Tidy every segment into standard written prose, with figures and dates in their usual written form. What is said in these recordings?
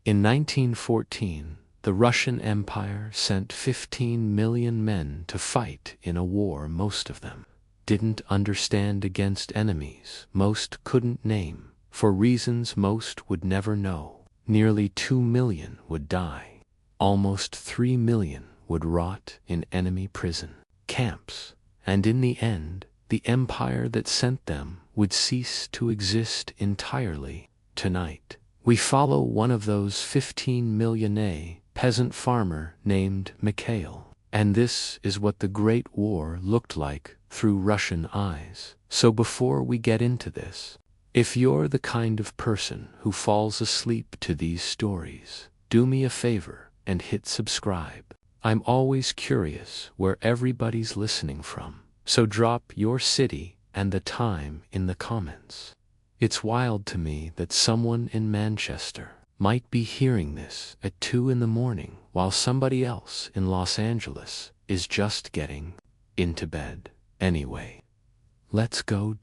In 1914, the Russian Empire sent 15 million men to fight in a war most of them didn't understand, against enemies most couldn't name, for reasons most would never know. Nearly 2 million would die. Almost 3 million would rot in enemy prison camps. And in the end, the empire that sent them would cease to exist entirely. Tonight, we follow one of those 15 million, a peasant farmer named Mikhail. And this is what the Great War looked like through Russian eyes. So before we get into this, if you're the kind of person who falls asleep to these stories, do me a favor and hit subscribe. I'm always curious where everybody's listening from, so drop your city and the time in the comments. It's wild to me that someone in Manchester might be hearing this at 2 in the morning while somebody else in Los Angeles is just getting into bed. Anyway, let's go.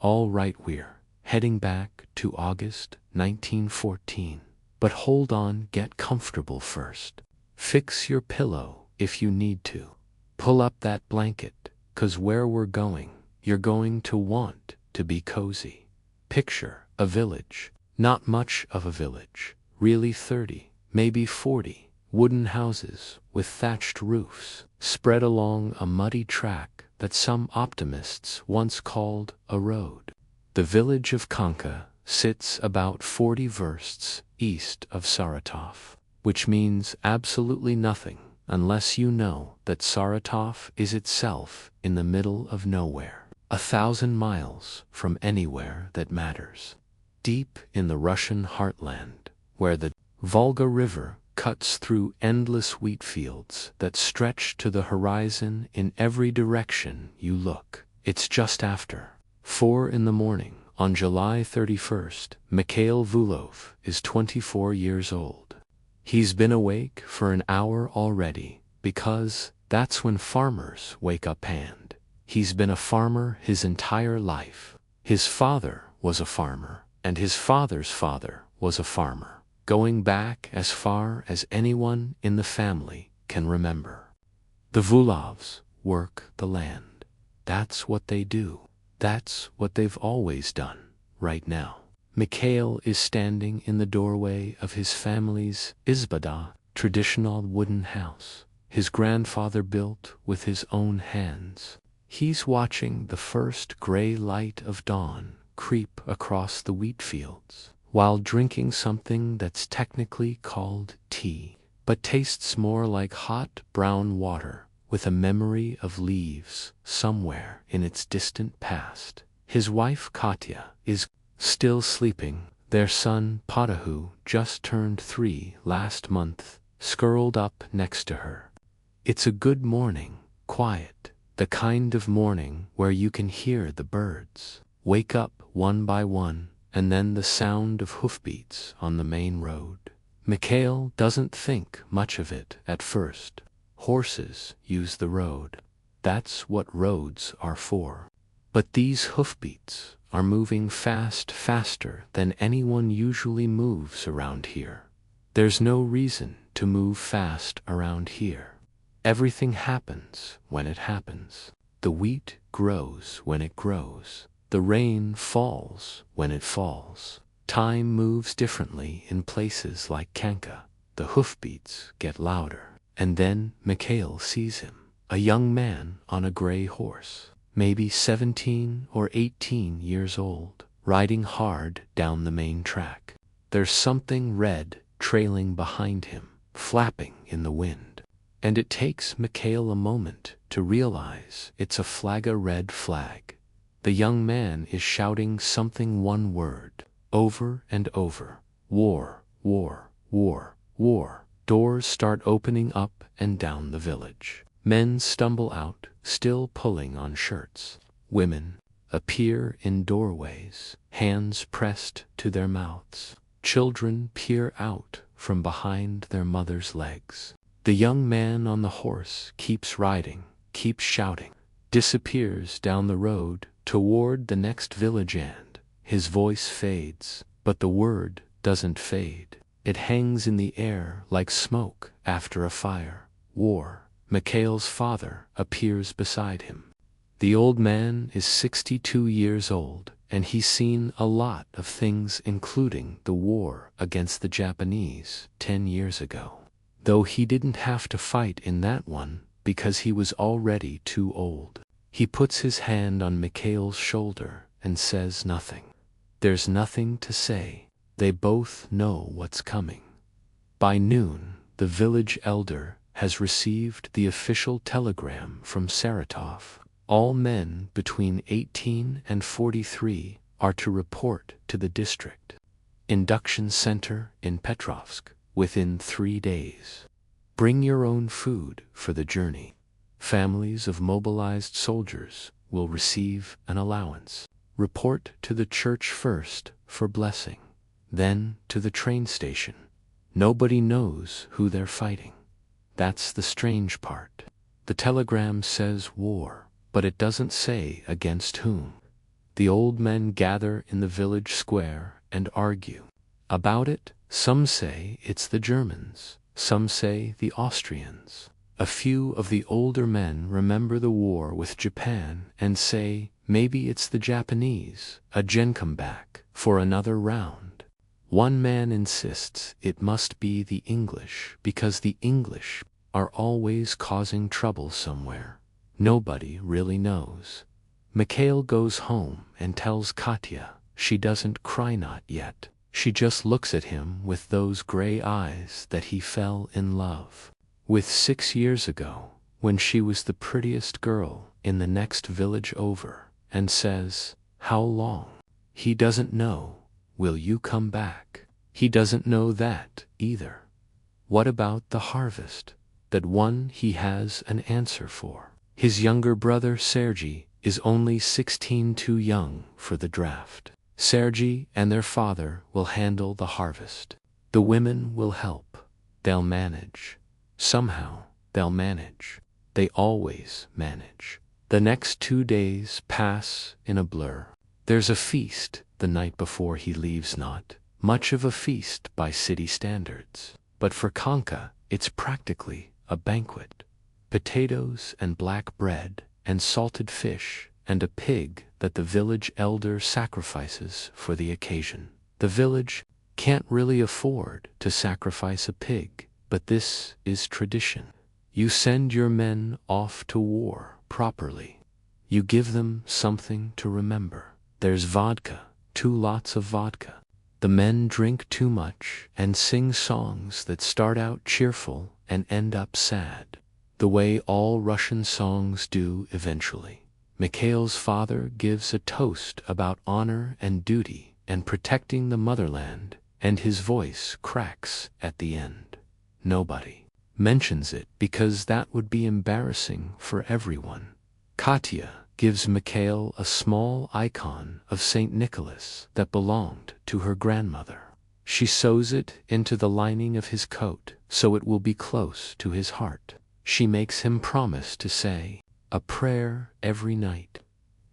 All right, we're heading back to August 1914. But hold on, get comfortable first. Fix your pillow if you need to. Pull up that blanket, 'cause where we're going, you're going to want to be cozy. Picture a village. Not much of a village, really. 30, maybe 40 wooden houses with thatched roofs spread along a muddy track that some optimists once called a road. The village of Kanka sits about 40 versts east of Saratov, which means absolutely nothing unless you know that Saratov is itself in the middle of nowhere, 1,000 miles from anywhere that matters. Deep in the Russian heartland, where the Volga River cuts through endless wheat fields that stretch to the horizon in every direction you look. It's just after 4 in the morning on July 31st. Mikhail Vulov is 24 years old. He's been awake for an hour already, because that's when farmers wake up, and he's been a farmer his entire life. His father was a farmer, and his father's father was a farmer, going back as far as anyone in the family can remember. The Vulovs work the land. That's what they do. That's what they've always done. Right now, Mikhail is standing in the doorway of his family's izbada, traditional wooden house his grandfather built with his own hands. He's watching the first gray light of dawn creep across the wheat fields, while drinking something that's technically called tea, but tastes more like hot brown water, with a memory of leaves somewhere in its distant past. His wife Katya is still sleeping. Their son Patahu, just turned 3 last month, curled up next to her. It's a good morning, quiet, the kind of morning where you can hear the birds wake up one by one, and then the sound of hoofbeats on the main road. Mikhail doesn't think much of it at first. Horses use the road. That's what roads are for. But these hoofbeats are moving faster than anyone usually moves around here. There's no reason to move fast around here. Everything happens when it happens. The wheat grows when it grows. The rain falls when it falls. Time moves differently in places like Kanka. The hoofbeats get louder. And then Mikhail sees him, a young man on a gray horse, maybe 17 or 18 years old, riding hard down the main track. There's something red trailing behind him, flapping in the wind. And it takes Mikhail a moment to realize it's a red flag. The young man is shouting something, one word, over and over. War, war, war, war. Doors start opening up and down the village. Men stumble out, still pulling on shirts. Women appear in doorways, hands pressed to their mouths. Children peer out from behind their mother's legs. The young man on the horse keeps riding, keeps shouting, disappears down the road toward the next village, and his voice fades, but the word doesn't fade. It hangs in the air like smoke after a fire. War. Mikhail's father appears beside him. The old man is 62 years old, and he's seen a lot of things, including the war against the Japanese 10 years ago. Though he didn't have to fight in that one because he was already too old. He puts his hand on Mikhail's shoulder and says nothing. There's nothing to say. They both know what's coming. By noon, the village elder has received the official telegram from Saratov. All men between 18 and 43 are to report to the district induction center in Petrovsk within 3 days. Bring your own food for the journey. Families of mobilized soldiers will receive an allowance. Report to the church first for blessing, then to the train station. Nobody knows who they're fighting. That's the strange part. The telegram says war, but it doesn't say against whom. The old men gather in the village square and argue about it. Some say it's the Germans, some say the Austrians. A few of the older men remember the war with Japan and say maybe it's the Japanese, again come back for another round. One man insists it must be the English because the English are always causing trouble somewhere. Nobody really knows. Mikhail goes home and tells Katya. She doesn't cry, not yet. She just looks at him with those gray eyes that he fell in love with 6 years ago, when she was the prettiest girl in the next village over, and says, "How long?" He doesn't know. Will you come back? He doesn't know that either. What about the harvest? That one he has an answer for. His younger brother Sergei is only 16, too young for the draft. Sergei and their father will handle the harvest. The women will help. They'll manage. Somehow, they'll manage. They always manage. The next 2 days pass in a blur. There's a feast the night before he leaves, not much of a feast by city standards. But for Kanka, it's practically a banquet. Potatoes and black bread and salted fish and a pig that the village elder sacrifices for the occasion. The village can't really afford to sacrifice a pig, but this is tradition. You send your men off to war properly. You give them something to remember. There's vodka, 2 lots of vodka. The men drink too much and sing songs that start out cheerful and end up sad, the way all Russian songs do eventually. Mikhail's father gives a toast about honor and duty and protecting the motherland, and his voice cracks at the end. Nobody mentions it because that would be embarrassing for everyone. Katya gives Mikhail a small icon of St. Nicholas that belonged to her grandmother. She sews it into the lining of his coat so it will be close to his heart. She makes him promise to say a prayer every night.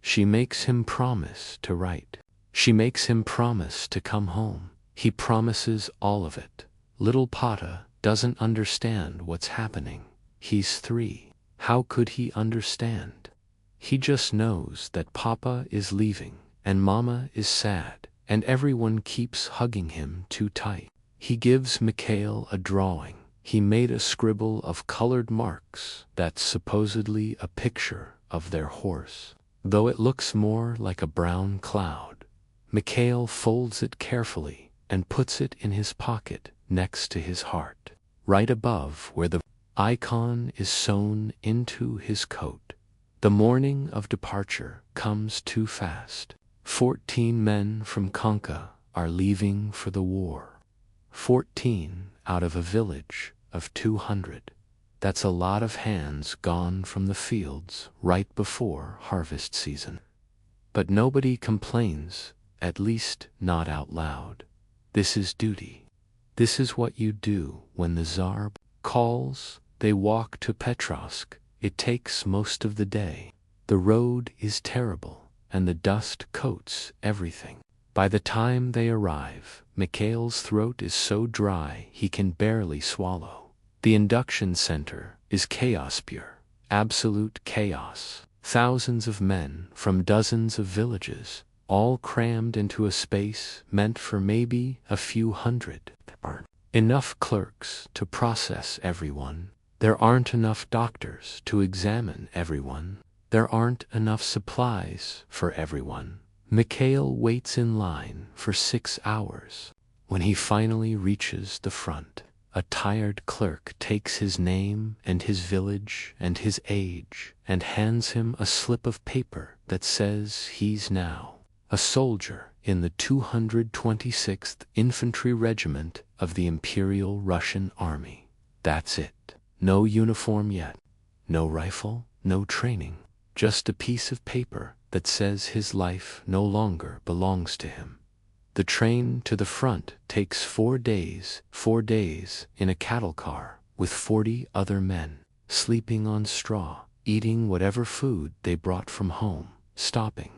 She makes him promise to write. She makes him promise to come home. He promises all of it. Little Pata doesn't understand what's happening. He's 3. How could he understand? He just knows that Papa is leaving, and Mama is sad, and everyone keeps hugging him too tight. He gives Mikhail a drawing. He made a scribble of colored marks that's supposedly a picture of their horse, though it looks more like a brown cloud. Mikhail folds it carefully and puts it in his pocket next to his heart, right above where the icon is sewn into his coat. The morning of departure comes too fast. 14 men from Kanka are leaving for the war. 14 out of a village of 200. That's a lot of hands gone from the fields right before harvest season. But nobody complains, at least not out loud. This is duty. This is what you do when the Tsar calls. They walk to Petrovsk. It takes most of the day. The road is terrible, and the dust coats everything. By the time they arrive, Mikhail's throat is so dry he can barely swallow. The induction center is chaos pure, absolute chaos. Thousands of men from dozens of villages, all crammed into a space meant for maybe a few hundred. There aren't enough clerks to process everyone. There aren't enough doctors to examine everyone. There aren't enough supplies for everyone. Mikhail waits in line for 6 hours. When he finally reaches the front, a tired clerk takes his name and his village and his age and hands him a slip of paper that says he's now a soldier in the 226th Infantry Regiment of the Imperial Russian Army. That's it. No uniform yet. No rifle, no training. Just a piece of paper that says his life no longer belongs to him. The train to the front takes 4 days in a cattle car with 40 other men, sleeping on straw, eating whatever food they brought from home, stopping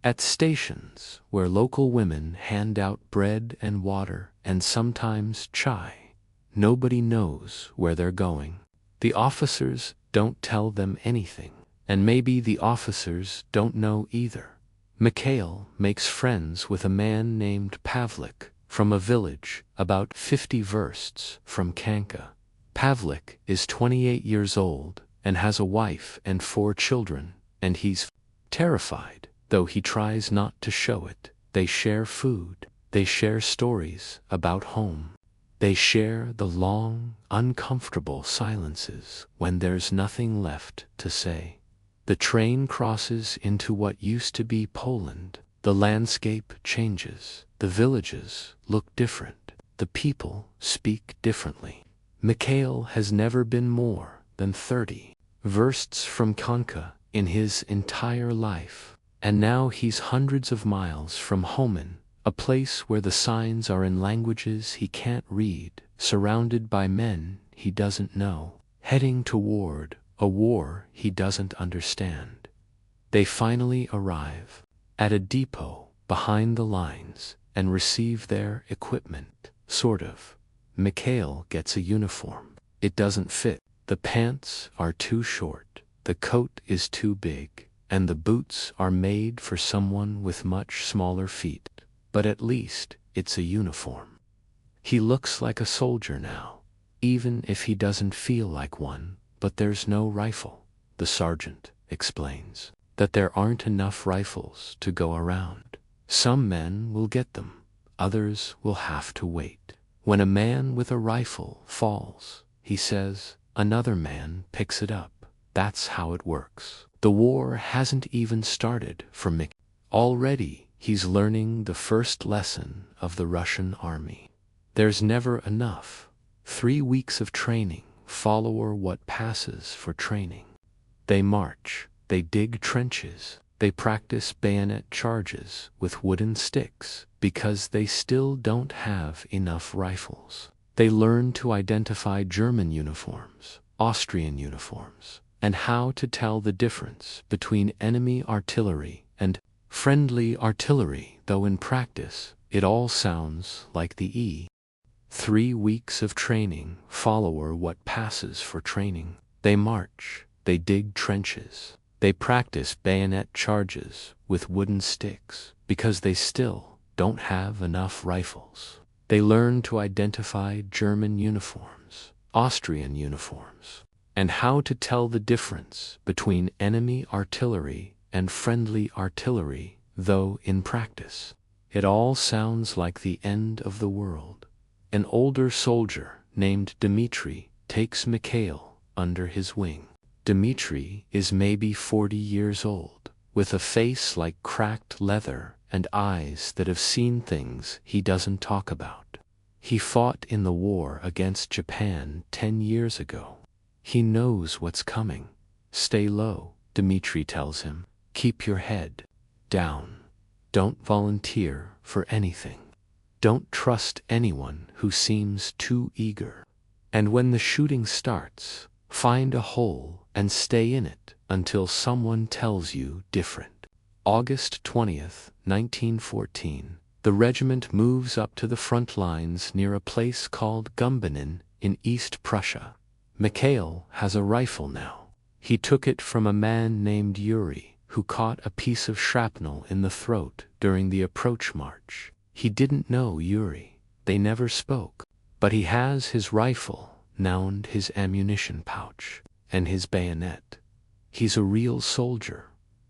at stations where local women hand out bread and water and sometimes chai. Nobody knows where they're going. The officers don't tell them anything, and maybe the officers don't know either. Mikhail makes friends with a man named Pavlik from a village about 50 versts from Kanka. Pavlik is 28 years old and has a wife and 4 children, and he's terrified, though he tries not to show it. They share food. They share stories about home. They share the long, uncomfortable silences when there's nothing left to say. The train crosses into what used to be Poland. The landscape changes. The villages look different. The people speak differently. Mikhail has never been more than 30 versts from Kanka in his entire life, and now he's hundreds of miles from Homen, a place where the signs are in languages he can't read, surrounded by men he doesn't know, heading toward a war he doesn't understand. They finally arrive at a depot behind the lines and receive their equipment, sort of. Mikhail gets a uniform. It doesn't fit. The pants are too short, the coat is too big, and the boots are made for someone with much smaller feet. But at least it's a uniform. He looks like a soldier now, even if he doesn't feel like one. But there's no rifle. The sergeant explains that there aren't enough rifles to go around. Some men will get them, others will have to wait. When a man with a rifle falls, he says, another man picks it up. That's how it works. The war hasn't even started for Mick. Already he's learning the first lesson of the Russian army. There's never enough. 3 weeks of training follow what passes for training. They march, they dig trenches, they practice bayonet charges with wooden sticks because they still don't have enough rifles. They learn to identify German uniforms, Austrian uniforms, and how to tell the difference between enemy artillery and friendly artillery, though in practice it all sounds like the E. 3 weeks of training follow what passes for training. They march, they dig trenches, they practice bayonet charges with wooden sticks because they still don't have enough rifles. They learn to identify German uniforms, Austrian uniforms, and how to tell the difference between enemy artillery and friendly artillery, though in practice it all sounds like the end of the world. An older soldier named Dmitri takes Mikhail under his wing. Dmitri is maybe 40 years old, with a face like cracked leather and eyes that have seen things he doesn't talk about. He fought in the war against Japan 10 years ago. He knows what's coming. Stay low, Dmitri tells him. Keep your head down. Don't volunteer for anything. Don't trust anyone who seems too eager. And when the shooting starts, find a hole and stay in it until someone tells you different. August 20th, 1914, The regiment moves up to the front lines near a place called Gumbinnen in East Prussia. Mikhail has a rifle now. He took it from a man named Yuri, who caught a piece of shrapnel in the throat during the approach march. He didn't know Yuri. They never spoke. But he has his rifle, now his ammunition pouch, and his bayonet. He's a real soldier.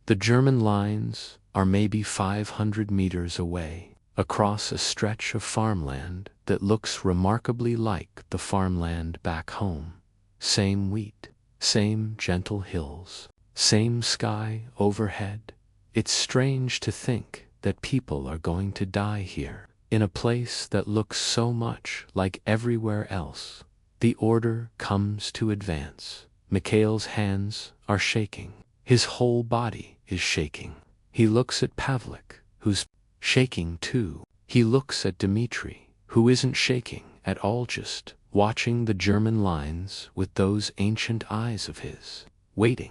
The German lines are maybe 500 meters away, across a stretch of farmland that looks remarkably like the farmland back home. Same wheat, same gentle hills, same sky overhead. It's strange to think that people are going to die here, in a place that looks so much like everywhere else. The order comes to advance. Mikhail's hands are shaking. His whole body is shaking. He looks at Pavlik, who's shaking too. He looks at Dmitri, who isn't shaking at all, just watching the German lines with those ancient eyes of his, waiting.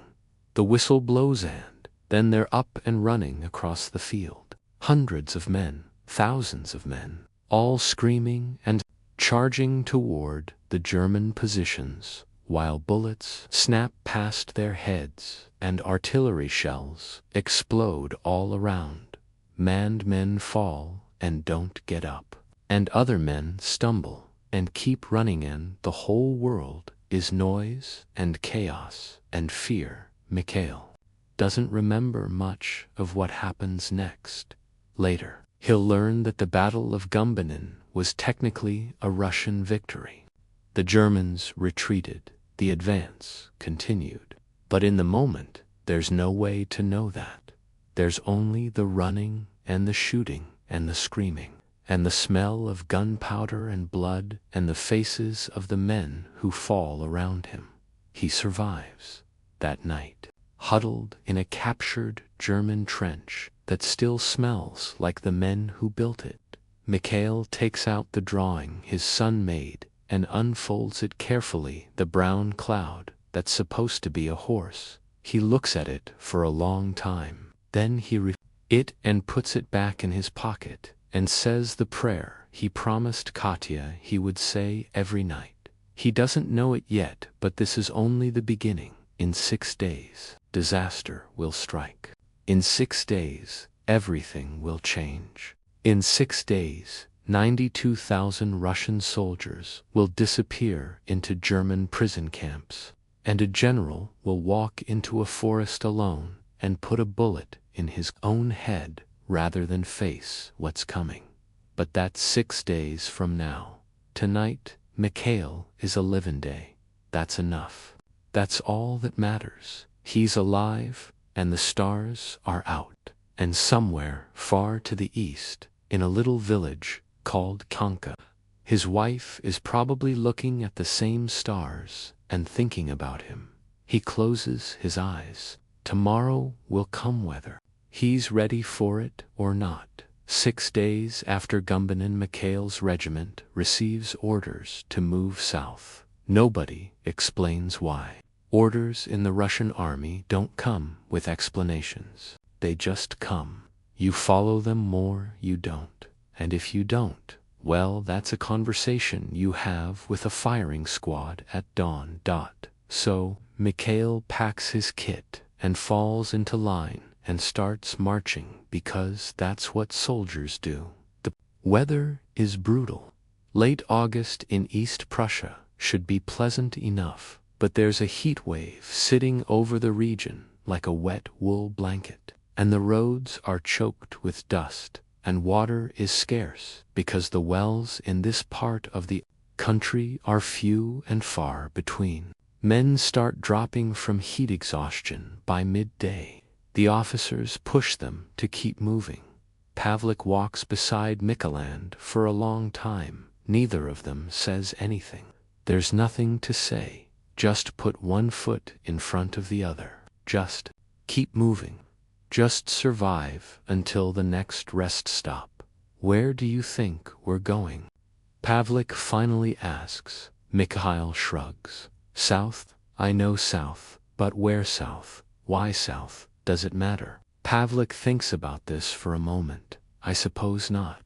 The whistle blows and then they're up and running across the field. Hundreds of men, thousands of men, all screaming and charging toward the German positions, while bullets snap past their heads and artillery shells explode all around. Manned men fall and don't get up, and other men stumble and keep running, and the whole world is noise and chaos and fear. Mikhail doesn't remember much of what happens next. Later, he'll learn that the Battle of Gumbinnen was technically a Russian victory. The Germans retreated, the advance continued. But in the moment, there's no way to know that. There's only the running and the shooting and the screaming, and the smell of gunpowder and blood, and the faces of the men who fall around him. He survives that night, huddled in a captured German trench that still smells like the men who built it. Mikhail takes out the drawing his son made and unfolds it carefully, the brown cloud that's supposed to be a horse. He looks at it for a long time. Then he reads it and puts it back in his pocket and says the prayer he promised Katya he would say every night. He doesn't know it yet, but this is only the beginning. In 6 days, disaster will strike. In 6 days, everything will change. In 6 days, 92,000 Russian soldiers will disappear into German prison camps, and a general will walk into a forest alone and put a bullet in his own head rather than face what's coming. But that's 6 days from now. Tonight, Mikhail is a living day. That's enough. That's all that matters. He's alive, and the stars are out. And somewhere far to the east, in a little village called Kanka, his wife is probably looking at the same stars and thinking about him. He closes his eyes. Tomorrow will come whether he's ready for it or not. 6 days after Gumbinnen, Mikhail's regiment receives orders to move south. Nobody explains why. Orders in the Russian army don't come with explanations. They just come. You follow them or you don't. And if you don't, well, that's a conversation you have with a firing squad at dawn. So, Mikhail packs his kit and falls into line and starts marching, because that's what soldiers do. The weather is brutal. Late August in East Prussia should be pleasant enough, but there's a heat wave sitting over the region like a wet wool blanket, and the roads are choked with dust, and water is scarce because the wells in this part of the country are few and far between. Men start dropping from heat exhaustion by midday. The officers push them to keep moving. Pavlik walks beside Mikhail for a long time. Neither of them says anything. There's nothing to say. Just put one foot in front of the other. Just keep moving. Just survive until the next rest stop. Where do you think we're going? Pavlik finally asks. Mikhail shrugs. South? I know south, but where south? Why south? Does it matter? Pavlik thinks about this for a moment. I suppose not.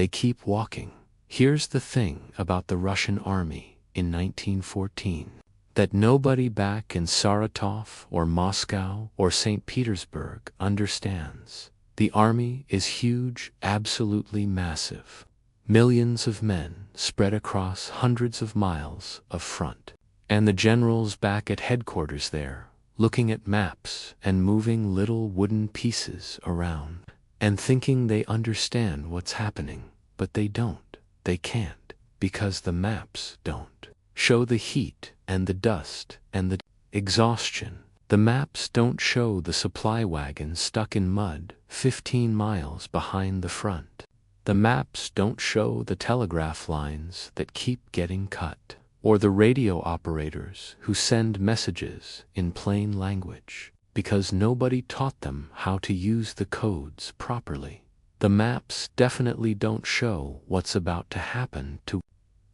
They keep walking. Here's the thing about the Russian army in 1914 that nobody back in Saratov or Moscow or St. Petersburg understands. The army is huge, absolutely massive. Millions of men spread across hundreds of miles of front. And the generals back at headquarters there, looking at maps and moving little wooden pieces around, and thinking they understand what's happening, but they don't. They can't, because the maps don't show the heat and the dust and the exhaustion. The maps don't show the supply wagons stuck in mud 15 miles behind the front. The maps don't show the telegraph lines that keep getting cut, or the radio operators who send messages in plain language, because nobody taught them how to use the codes properly. The maps definitely don't show what's about to happen to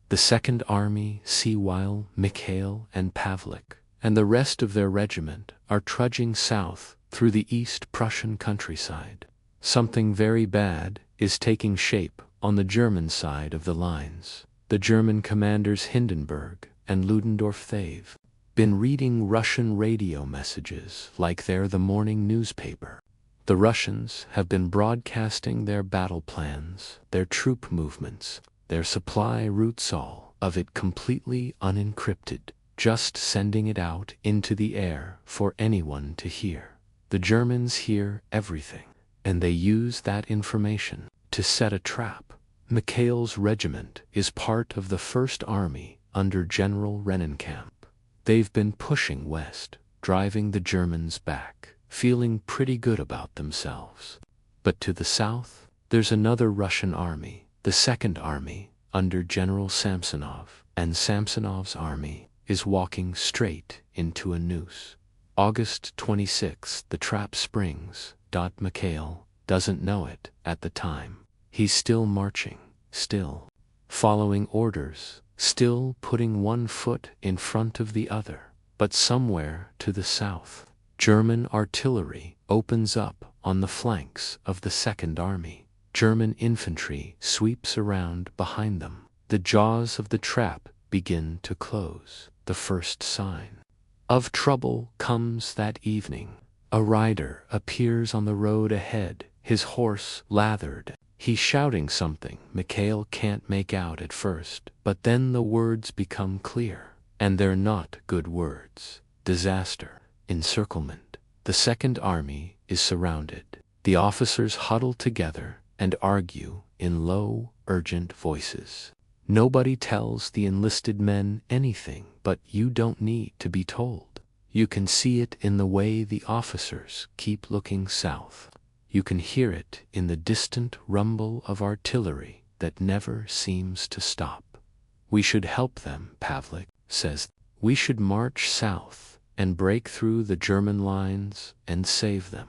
the Second Army. See while Mikhail and Pavlik and the rest of their regiment are trudging south through the East Prussian countryside. Something very bad is taking shape on the German side of the lines. The German commanders Hindenburg and Ludendorff, they've been reading Russian radio messages like they're the morning newspaper. The Russians have been broadcasting their battle plans, their troop movements, their supply routes, all of it completely unencrypted, just sending it out into the air for anyone to hear. The Germans hear everything, and they use that information to set a trap. Mikhail's regiment is part of the First Army under General Rennenkamp. They've been pushing west, driving the Germans back, feeling pretty good about themselves. But to the south, there's another Russian army, the Second Army, under General Samsonov, and Samsonov's army is walking straight into a noose. August 26, the trap springs. Mikhail doesn't know it at the time. He's still marching, still following orders, still putting one foot in front of the other. But somewhere to the south, German artillery opens up on the flanks of the Second Army. German infantry sweeps around behind them. The jaws of the trap begin to close. The first sign of trouble comes that evening. A rider appears on the road ahead, his horse lathered. He's shouting something Mikhail can't make out at first, but then the words become clear, and they're not good words. Disaster, encirclement. The Second Army is surrounded. The officers huddle together and argue in low, urgent voices. Nobody tells the enlisted men anything, but you don't need to be told. You can see it in the way the officers keep looking south. You can hear it in the distant rumble of artillery that never seems to stop. We should help them, Pavlik says. We should march south and break through the German lines and save them.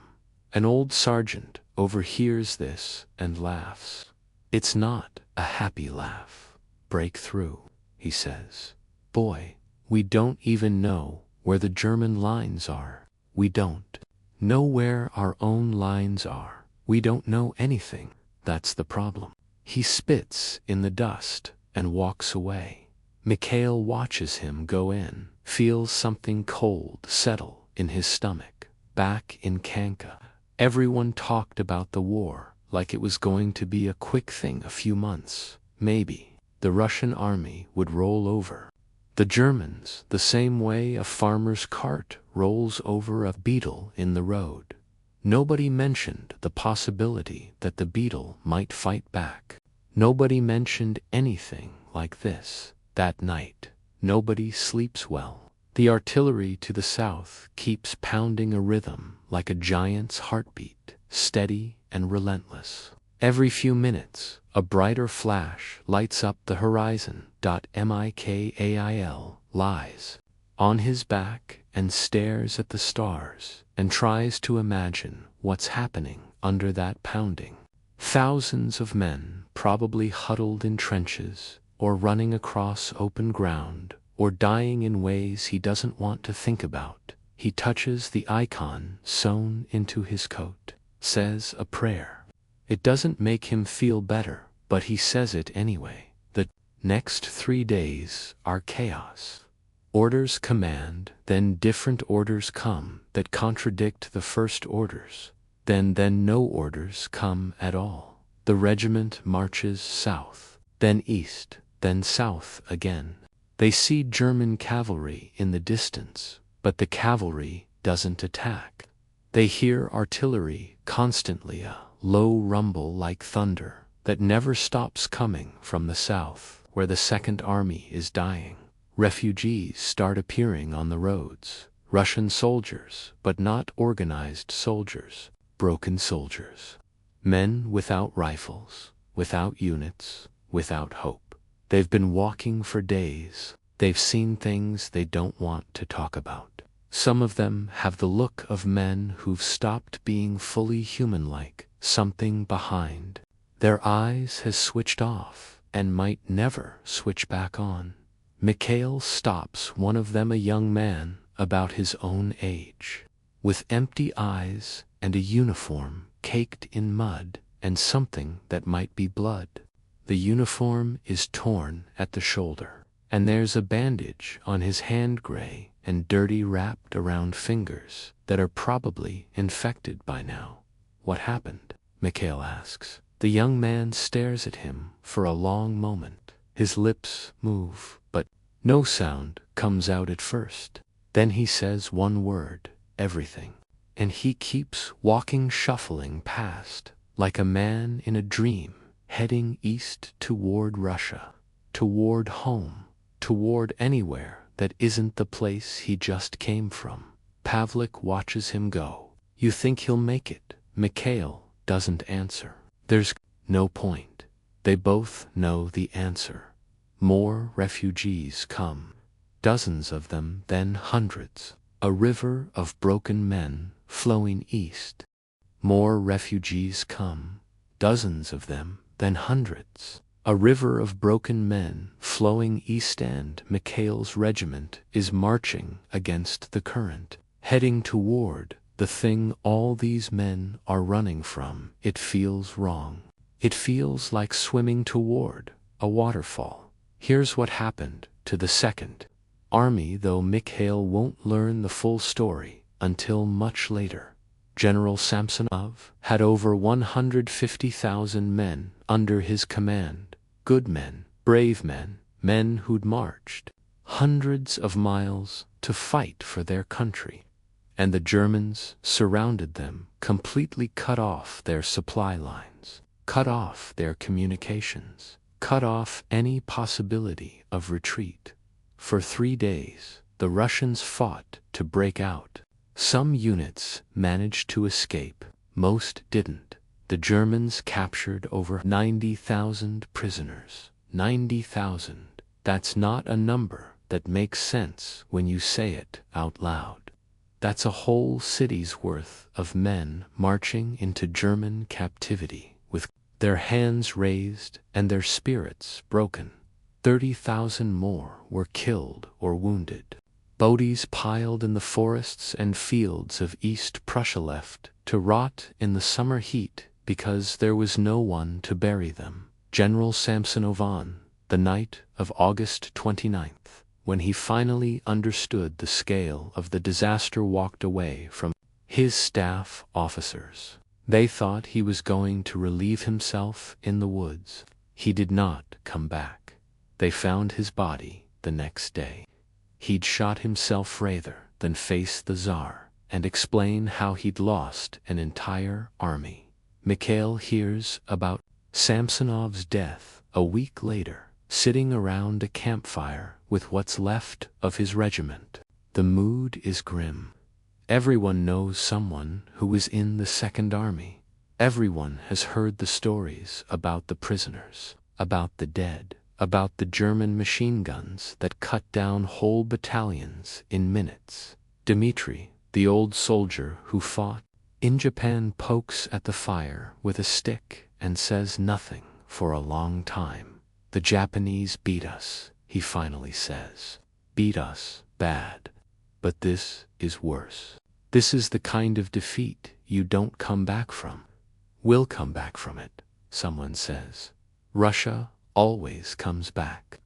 An old sergeant overhears this and laughs. It's not a happy laugh. Break through, he says. Boy, we don't even know where the German lines are. We don't know where our own lines are. We don't know anything. That's the problem. He spits in the dust and walks away. Mikhail watches him go in, feels something cold settle in his stomach. Back in Kanka, everyone talked about the war like it was going to be a quick thing, a few months. Maybe the Russian army would roll over the Germans the same way a farmer's cart rolls over a beetle in the road. Nobody mentioned the possibility that the beetle might fight back. Nobody mentioned anything like this. That night, nobody sleeps well. The artillery to the south keeps pounding a rhythm like a giant's heartbeat, steady and relentless. Every few minutes, a brighter flash lights up the horizon. Mikhail lies on his back and stares at the stars and tries to imagine what's happening under that pounding. Thousands of men, probably huddled in trenches, or running across open ground, or dying in ways he doesn't want to think about. He touches the icon sewn into his coat, says a prayer. It doesn't make him feel better, but he says it anyway. The next 3 days are chaos. Orders command, then different orders come that contradict the first orders. Then no orders come at all. The regiment marches south, then east, then south again. They see German cavalry in the distance, but the cavalry doesn't attack. They hear artillery constantly, a low rumble like thunder that never stops coming from the south, where the Second Army is dying. Refugees start appearing on the roads. Russian soldiers, but not organized soldiers. Broken soldiers. Men without rifles, without units, without hope. They've been walking for days. They've seen things they don't want to talk about. Some of them have the look of men who've stopped being fully human-like, something behind. Their eyes has switched off and might never switch back on. Mikhail stops one of them, a young man about his own age, with empty eyes and a uniform caked in mud and something that might be blood. The uniform is torn at the shoulder, and there's a bandage on his hand, gray and dirty, wrapped around fingers that are probably infected by now. What happened? Mikhail asks. The young man stares at him for a long moment. His lips move, but no sound comes out at first. Then he says one word, everything. And he keeps walking, shuffling past, like a man in a dream, heading east toward Russia, toward home, toward anywhere that isn't the place he just came from. Pavlik watches him go. You think he'll make it? Mikhail doesn't answer. There's no point. They both know the answer. More refugees come. Dozens of them, then hundreds. A river of broken men flowing east. More refugees come. Dozens of them, then hundreds. A river of broken men flowing east, and Mikhail's regiment is marching against the current, heading toward the thing all these men are running from. It feels wrong. It feels like swimming toward a waterfall. Here's what happened to the Second Army, though Mikhail won't learn the full story until much later. General Samsonov had over 150,000 men under his command. Good men, brave men, men who'd marched hundreds of miles to fight for their country. And the Germans surrounded them, completely cut off their supply lines, cut off their communications, cut off any possibility of retreat. For 3 days, the Russians fought to break out. Some units managed to escape, most didn't. The Germans captured over 90,000 prisoners. 90,000. That's not a number that makes sense when you say it out loud. That's a whole city's worth of men marching into German captivity, with their hands raised and their spirits broken. 30,000 more were killed or wounded. Bodies piled in the forests and fields of East Prussia, left to rot in the summer heat because there was no one to bury them. General Samsonov, on the night of August 29th, when he finally understood the scale of the disaster, walked away from his staff officers. They thought he was going to relieve himself in the woods. He did not come back. They found his body the next day. He'd shot himself rather than face the Tsar and explain how he'd lost an entire army. Mikhail hears about Samsonov's death a week later, sitting around a campfire with what's left of his regiment. The mood is grim. Everyone knows someone who was in the Second Army. Everyone has heard the stories about the prisoners, about the dead, about the German machine guns that cut down whole battalions in minutes. Dmitri, the old soldier who fought in Japan, pokes at the fire with a stick and says nothing for a long time. The Japanese beat us, he finally says. Beat us bad. But this is worse. This is the kind of defeat you don't come back from. We'll come back from it, someone says. Russia always comes back.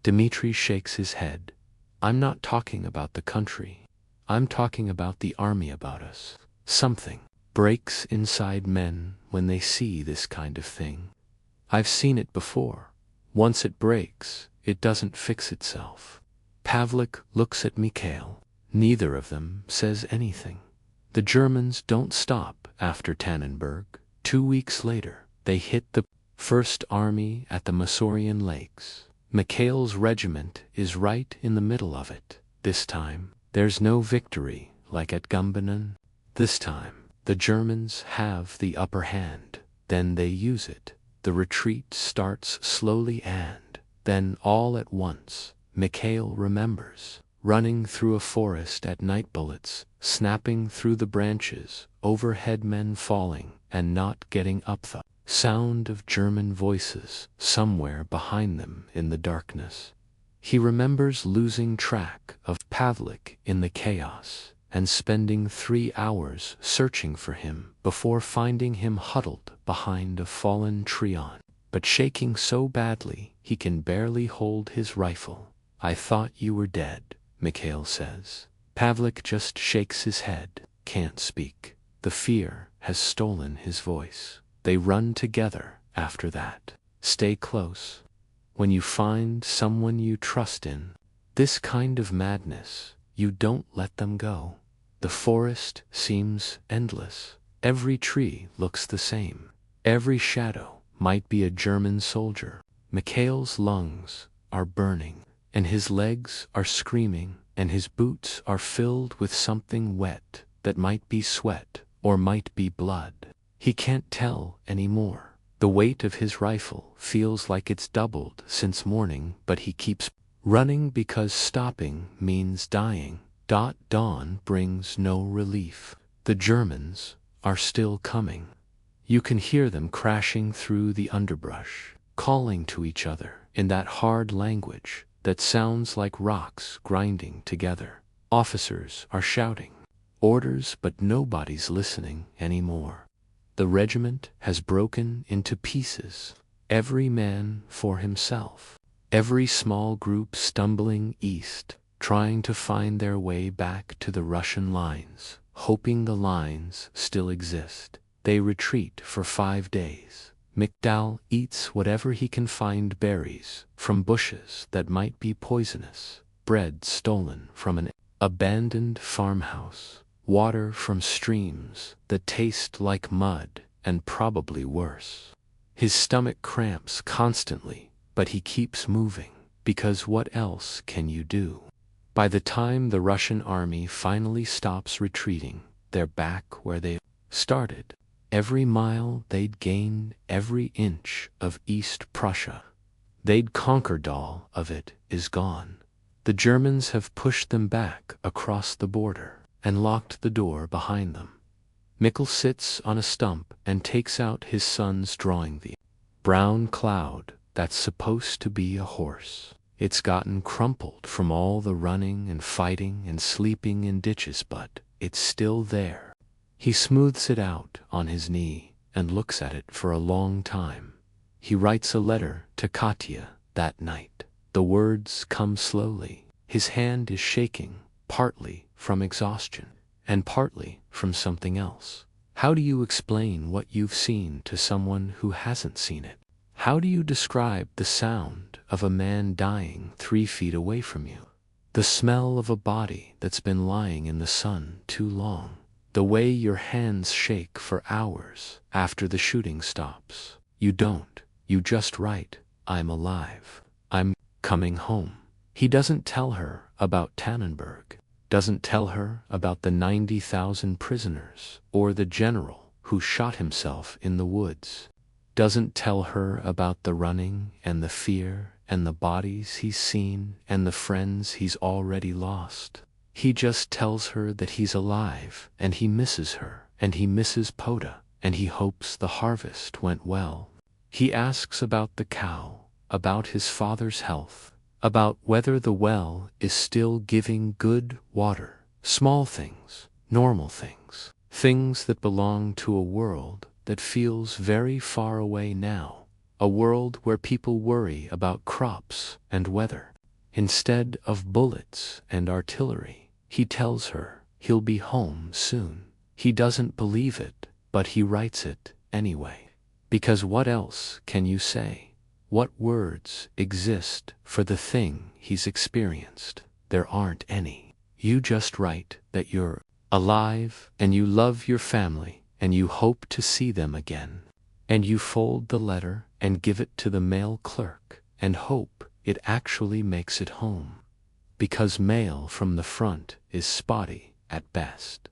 Dmitri shakes his head. I'm not talking about the country. I'm talking about the army about us. Something breaks inside men when they see this kind of thing. I've seen it before. Once it breaks, it doesn't fix itself. Pavlik looks at Mikhail. Neither of them says anything. The Germans don't stop after Tannenberg. 2 weeks later, they hit the First Army at the Masurian Lakes. Mikhail's regiment is right in the middle of it. This time, there's no victory like at Gumbinnen. This time, the Germans have the upper hand. Then they use it. The retreat starts slowly and then all at once, Mikhail remembers running through a forest at night, bullets snapping through the branches, overhead, men falling and not getting up, the sound of German voices somewhere behind them in the darkness. He remembers losing track of Pavlik in the chaos and spending 3 hours searching for him before finding him huddled behind a fallen tree but shaking so badly he can barely hold his rifle. I thought you were dead, Mikhail says. Pavlik just shakes his head, can't speak. The fear has stolen his voice. They run together after that. Stay close. When you find someone you trust in this kind of madness, you don't let them go. The forest seems endless. Every tree looks the same. Every shadow might be a German soldier. Mikhail's lungs are burning, and his legs are screaming, and his boots are filled with something wet that might be sweat or might be blood. He can't tell anymore. The weight of his rifle feels like it's doubled since morning, but he keeps running because stopping means dying. Dawn brings no relief. The Germans are still coming. You can hear them crashing through the underbrush, calling to each other in that hard language that sounds like rocks grinding together. Officers are shouting orders, but nobody's listening anymore. The regiment has broken into pieces, every man for himself, every small group stumbling east, trying to find their way back to the Russian lines, hoping the lines still exist. They retreat for 5 days. Mikhail eats whatever he can find, berries from bushes that might be poisonous, bread stolen from an abandoned farmhouse, water from streams that taste like mud and probably worse. His stomach cramps constantly, but he keeps moving, because what else can you do? By the time the Russian army finally stops retreating, they're back where they started. Every mile they'd gained, every inch of East Prussia they'd conquered, all of it is gone. The Germans have pushed them back across the border and locked the door behind them. Mikkel sits on a stump and takes out his son's drawing, the brown cloud that's supposed to be a horse. It's gotten crumpled from all the running and fighting and sleeping in ditches, but it's still there. He smooths it out on his knee and looks at it for a long time. He writes a letter to Katya that night. The words come slowly. His hand is shaking, partly from exhaustion and partly from something else. How do you explain what you've seen to someone who hasn't seen it? How do you describe the sound of a man dying 3 feet away from you? The smell of a body that's been lying in the sun too long? The way your hands shake for hours after the shooting stops? You don't. You just write, I'm alive. I'm coming home. He doesn't tell her about Tannenberg, doesn't tell her about the 90,000 prisoners or the general who shot himself in the woods, doesn't tell her about the running and the fear and the bodies he's seen and the friends he's already lost. He just tells her that he's alive and he misses her and he misses Poda and he hopes the harvest went well. He asks about the cow, about his father's health, about whether the well is still giving good water. Small things, normal things, things that belong to a world that feels very far away now. a world where people worry about crops and weather. Instead of bullets and artillery, he tells her he'll be home soon. He doesn't believe it, but he writes it anyway. Because what else can you say? What words exist for the thing he's experienced? There aren't any. You just write that you're alive and you love your family and you hope to see them again. And you fold the letter and give it to the mail clerk and hope it actually makes it home. Because mail from the front is spotty at best.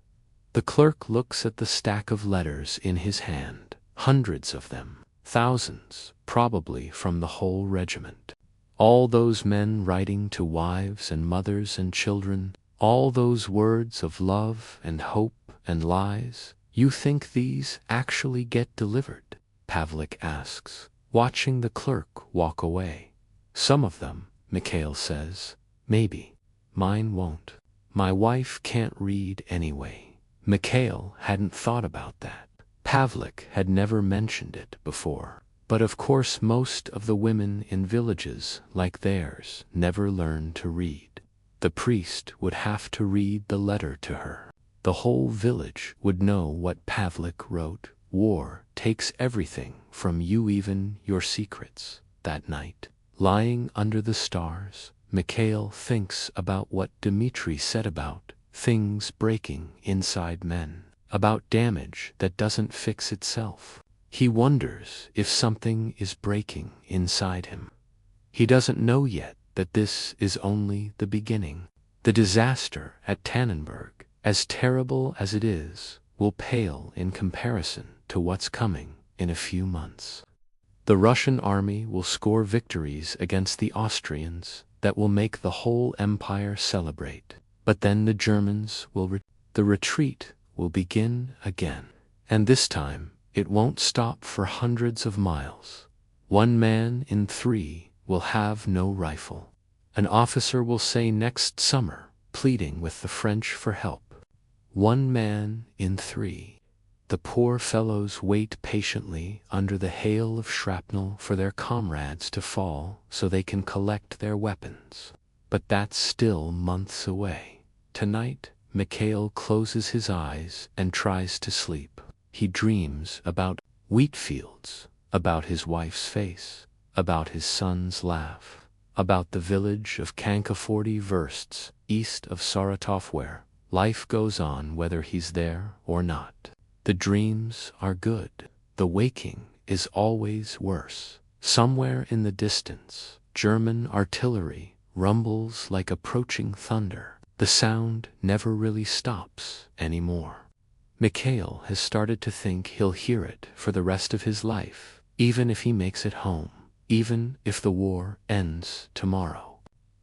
The clerk looks at the stack of letters in his hand, hundreds of them, thousands, probably from the whole regiment. All those men writing to wives and mothers and children, all those words of love and hope and lies. You think these actually get delivered? Pavlik asks, watching the clerk walk away. Some of them, Mikhail says. Maybe. Mine won't. My wife can't read anyway. Mikhail hadn't thought about that. Pavlik had never mentioned it before. But of course most of the women in villages like theirs never learned to read. The priest would have to read the letter to her. The whole village would know what Pavlik wrote. War takes everything from you, even your secrets. That night, lying under the stars, Mikhail thinks about what Dmitri said about things breaking inside men, about damage that doesn't fix itself. He wonders if something is breaking inside him. He doesn't know yet that this is only the beginning. The disaster at Tannenberg, as terrible as it is, will pale in comparison to what's coming in a few months. The Russian army will score victories against the Austrians that will make the whole empire celebrate. But then the Germans will the retreat will begin again. And this time, it won't stop for hundreds of miles. 1 man in 3 will have no rifle. An officer will say next summer, pleading with the French for help. 1 man in 3. The poor fellows wait patiently under the hail of shrapnel for their comrades to fall so they can collect their weapons. But that's still months away. Tonight, Mikhail closes his eyes and tries to sleep. He dreams about wheat fields, about his wife's face, about his son's laugh, about the village of Kanka 40 versts east of Saratov where life goes on whether he's there or not. The dreams are good. The waking is always worse. Somewhere in the distance, German artillery rumbles like approaching thunder. The sound never really stops anymore. Mikhail has started to think he'll hear it for the rest of his life, even if he makes it home, even if the war ends tomorrow.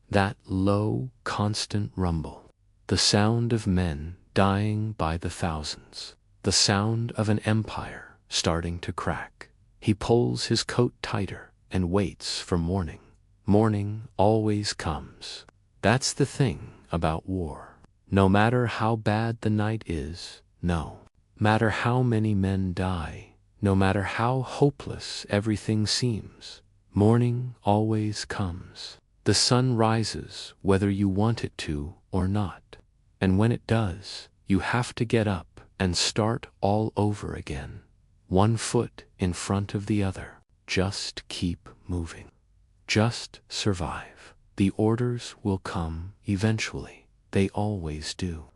That low, constant rumble. The sound of men dying by the thousands. The sound of an empire starting to crack. He pulls his coat tighter and waits for morning. Morning always comes. That's the thing about war. No matter how bad the night is, no matter how many men die, no matter how hopeless everything seems, morning always comes. The sun rises whether you want it to or not. And when it does, you have to get up and start all over again. 1 foot in front of the other. Just keep moving. Just survive. The orders will come eventually. They always do.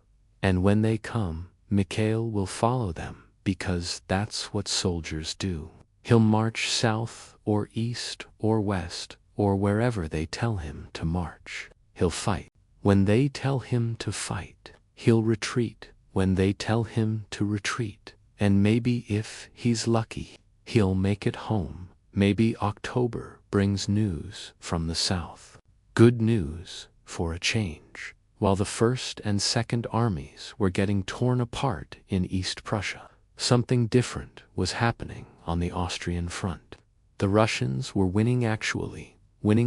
And when they come, Mikhail will follow them because that's what soldiers do. He'll march south or east or west or wherever they tell him to march. He'll fight. When they tell him to fight, he'll retreat. When they tell him to retreat, and maybe if he's lucky, he'll make it home. Maybe October brings news from the south. Good news for a change. While the First and Second Armies were getting torn apart in East Prussia, something different was happening on the Austrian front. The Russians were winning actually,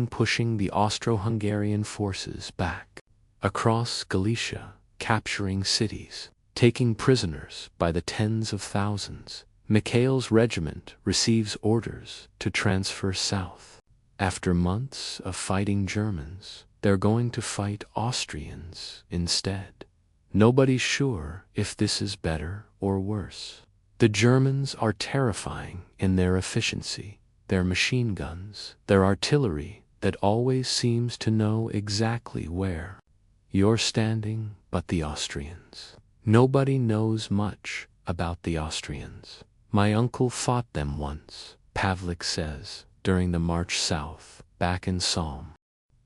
pushing the Austro-Hungarian forces back. Across Galicia, capturing cities, taking prisoners by the tens of thousands, Mikhail's regiment receives orders to transfer south. After months of fighting Germans, they're going to fight Austrians instead. Nobody's sure if this is better or worse. The Germans are terrifying in their efficiency, their machine guns, their artillery that always seems to know exactly where you're standing, but the Austrians. Nobody knows much about the Austrians. My uncle fought them once, Pavlik says, during the march south, back in Somme.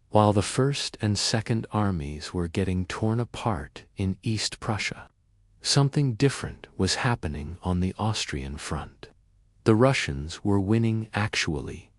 While the First and Second Armies were getting torn apart in East Prussia, something different was happening on the Austrian front. The Russians were winning actually,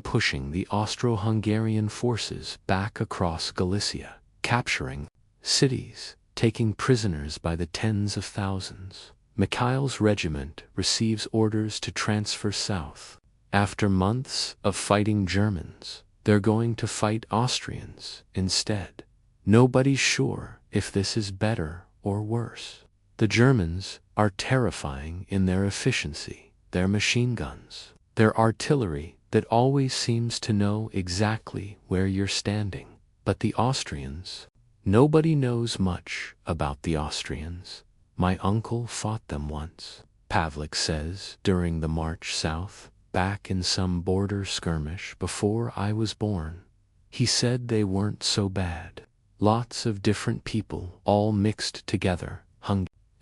pushing the Austro-Hungarian forces back across Galicia, capturing cities, taking prisoners by the tens of thousands. Mikhail's regiment receives orders to transfer south. After months of fighting Germans, they're going to fight Austrians instead. Nobody's sure if this is better or worse. The Germans are terrifying in their efficiency, their machine guns, their artillery that always seems to know exactly where you're standing. But the Austrians, nobody knows much about the Austrians. My uncle fought them once, Pavlik says, during the march south, back in some border skirmish before I was born. He said they weren't so bad. Lots of different people all mixed together,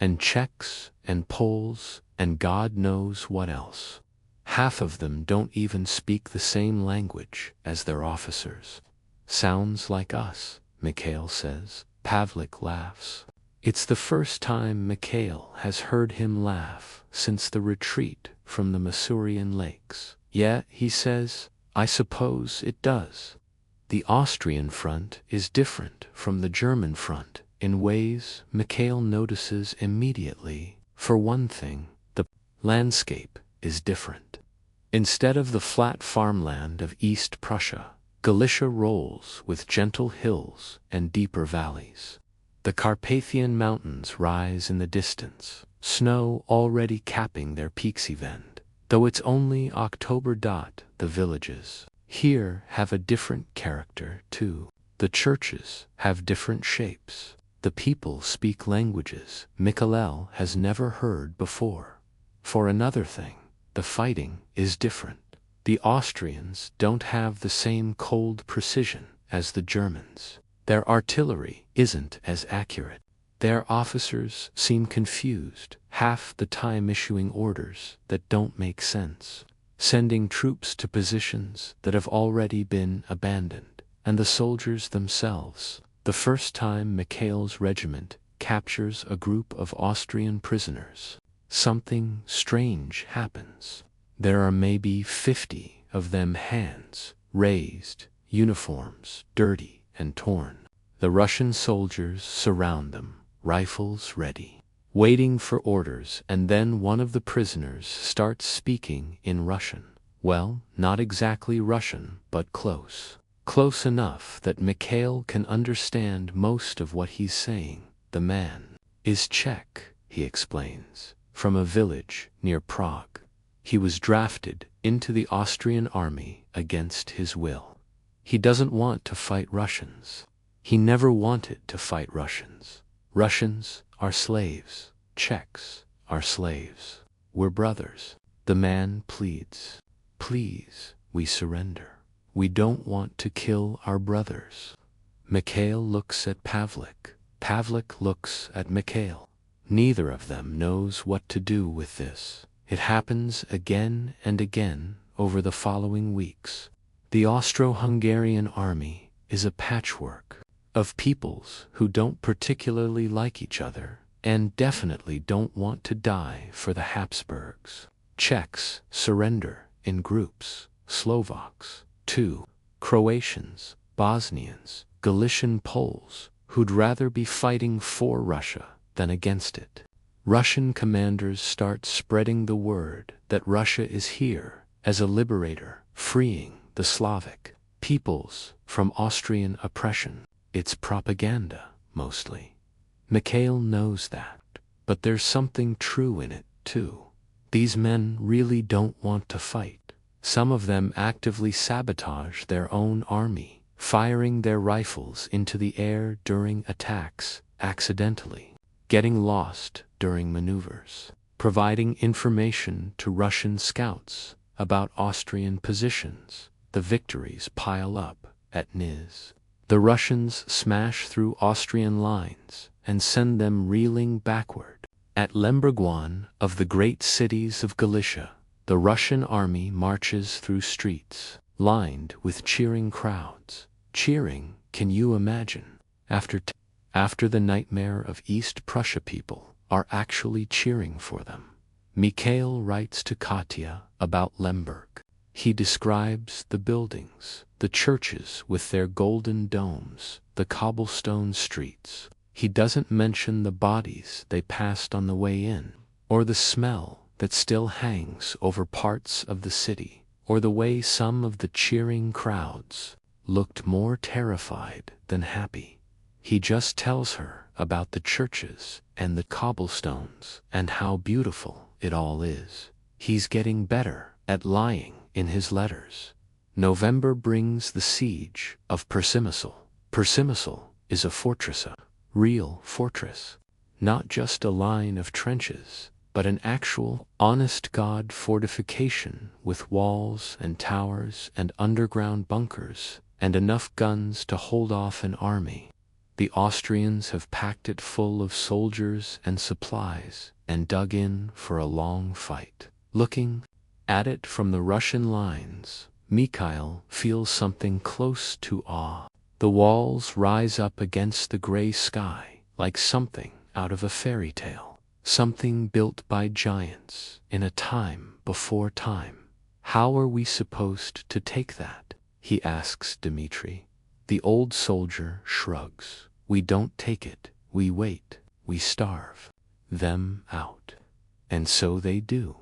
and Czechs and Poles and God knows what else. Half of them don't even speak the same language as their officers. Sounds like us, Mikhail says. Pavlik laughs. It's the first time Mikhail has heard him laugh since the retreat from the Masurian lakes. Yeah, he says, I suppose it does. The Austrian front is different from the German front in ways Mikhail notices immediately. For one thing, the landscape is different. Instead of the flat farmland of East Prussia, Galicia rolls with gentle hills and deeper valleys. The Carpathian Mountains rise in the distance, snow already capping their peaks event. Though it's only October. The villages here have a different character too. The churches have different shapes. The people speak languages Mikhail has never heard before. For another thing, the fighting is different. The Austrians don't have the same cold precision as the Germans. Their artillery isn't as accurate. Their officers seem confused, half the time issuing orders that don't make sense, sending troops to positions that have already been abandoned. And the soldiers themselves. The first time Mikhail's regiment captures a group of Austrian prisoners, something strange happens. There are maybe 50 of them, hands raised, uniforms dirty and torn. The Russian soldiers surround them, rifles ready, waiting for orders, and then one of the prisoners starts speaking in Russian. Well, not exactly Russian, but close. Close enough that Mikhail can understand most of what he's saying. The man is Czech, he explains, from a village near Prague. He was drafted into the Austrian army against his will. He doesn't want to fight Russians. He never wanted to fight Russians. Russians are slaves. Czechs are slaves. We're brothers. The man pleads. Please, we surrender. We don't want to kill our brothers. Mikhail looks at Pavlik. Pavlik looks at Mikhail. Neither of them knows what to do with this. It happens again and again over the following weeks. The Austro-Hungarian army is a patchwork of peoples who don't particularly like each other and definitely don't want to die for the Habsburgs. Czechs surrender in groups, Slovaks too, Croatians, Bosnians, Galician Poles, who'd rather be fighting for Russia than against it. Russian commanders start spreading the word that Russia is here as a liberator, freeing the Slavic peoples from Austrian oppression. It's propaganda, mostly. Mikhail knows that, but there's something true in it, too. These men really don't want to fight. Some of them actively sabotage their own army, firing their rifles into the air during attacks accidentally, getting lost during maneuvers, providing information to Russian scouts about Austrian positions. The victories pile up at Niz. The Russians smash through Austrian lines and send them reeling backward. At Lemberg, one of the great cities of Galicia, the Russian army marches through streets lined with cheering crowds. Cheering, can you imagine? After the nightmare of East Prussia, people are actually cheering for them. Mikhail writes to Katya about Lemberg. He describes the buildings, the churches with their golden domes, the cobblestone streets. He doesn't mention the bodies they passed on the way in, or the smell that still hangs over parts of the city, or the way some of the cheering crowds looked more terrified than happy. He just tells her about the churches and the cobblestones and how beautiful it all is. He's getting better at lying in his letters. November brings the siege of Persimisl. Persimisl is a fortress, a real fortress, not just a line of trenches, but an actual, honest-God fortification with walls and towers and underground bunkers and enough guns to hold off an army. The Austrians have packed it full of soldiers and supplies and dug in for a long fight. Looking at it from the Russian lines, Mikhail feels something close to awe. The walls rise up against the gray sky like something out of a fairy tale, something built by giants in a time before time. How are we supposed to take that? He asks Dmitri. The old soldier shrugs. We don't take it, we wait, we starve them out. And so they do.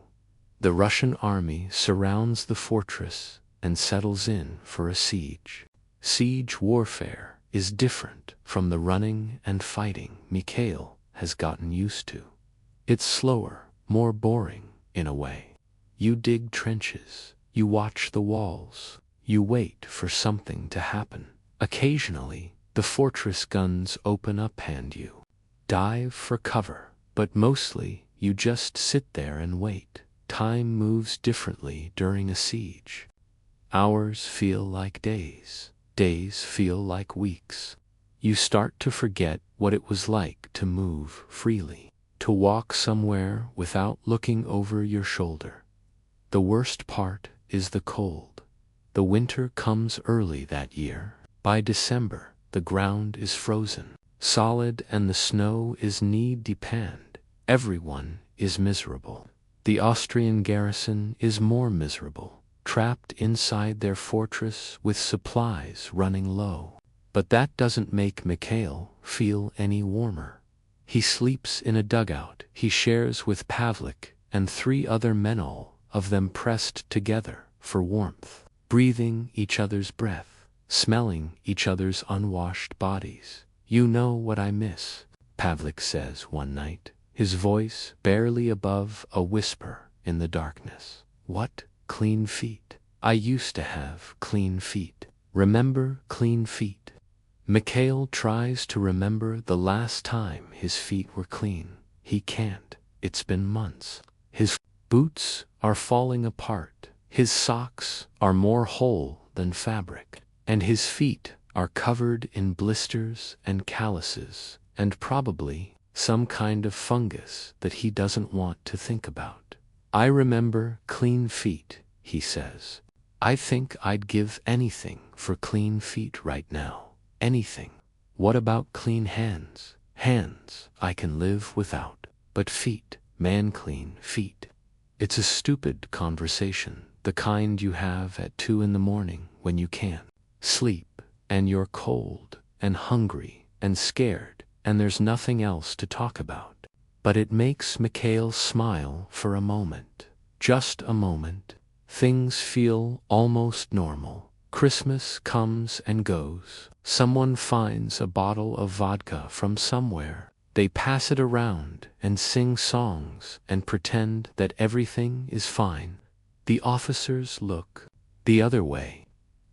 The Russian army surrounds the fortress and settles in for a siege. Siege warfare is different from the running and fighting Mikhail has gotten used to. It's slower, more boring in a way. You dig trenches, you watch the walls, you wait for something to happen. Occasionally, the fortress guns open up and you dive for cover, but mostly you just sit there and wait. Time moves differently during a siege. Hours feel like days. Days feel like weeks. You start to forget what it was like to move freely, to walk somewhere without looking over your shoulder. The worst part is the cold. The winter comes early that year. By December, the ground is frozen, solid, and the snow is knee-deep. Everyone is miserable. The Austrian garrison is more miserable, trapped inside their fortress with supplies running low. But that doesn't make Mikhail feel any warmer. He sleeps in a dugout he shares with Pavlik and 3 other men, all of them pressed together for warmth, breathing each other's breath, smelling each other's unwashed bodies. You know what I miss, Pavlik says one night, his voice barely above a whisper in the darkness. What? Clean feet. I used to have clean feet. Remember clean feet? Mikhail tries to remember the last time his feet were clean. He can't. It's been months. His boots are falling apart. His socks are more whole than fabric. And his feet are covered in blisters and calluses, and probably some kind of fungus that he doesn't want to think about. I remember clean feet, he says. I think I'd give anything for clean feet right now. Anything. What about clean hands? Hands I can live without. But feet, man, clean feet. It's a stupid conversation, the kind you have at 2 in the morning when you can't sleep, and you're cold and hungry and scared, and there's nothing else to talk about. But it makes Mikhail smile for a moment. Just a moment. Things feel almost normal. Christmas comes and goes. Someone finds a bottle of vodka from somewhere. They pass it around and sing songs and pretend that everything is fine. The officers look the other way.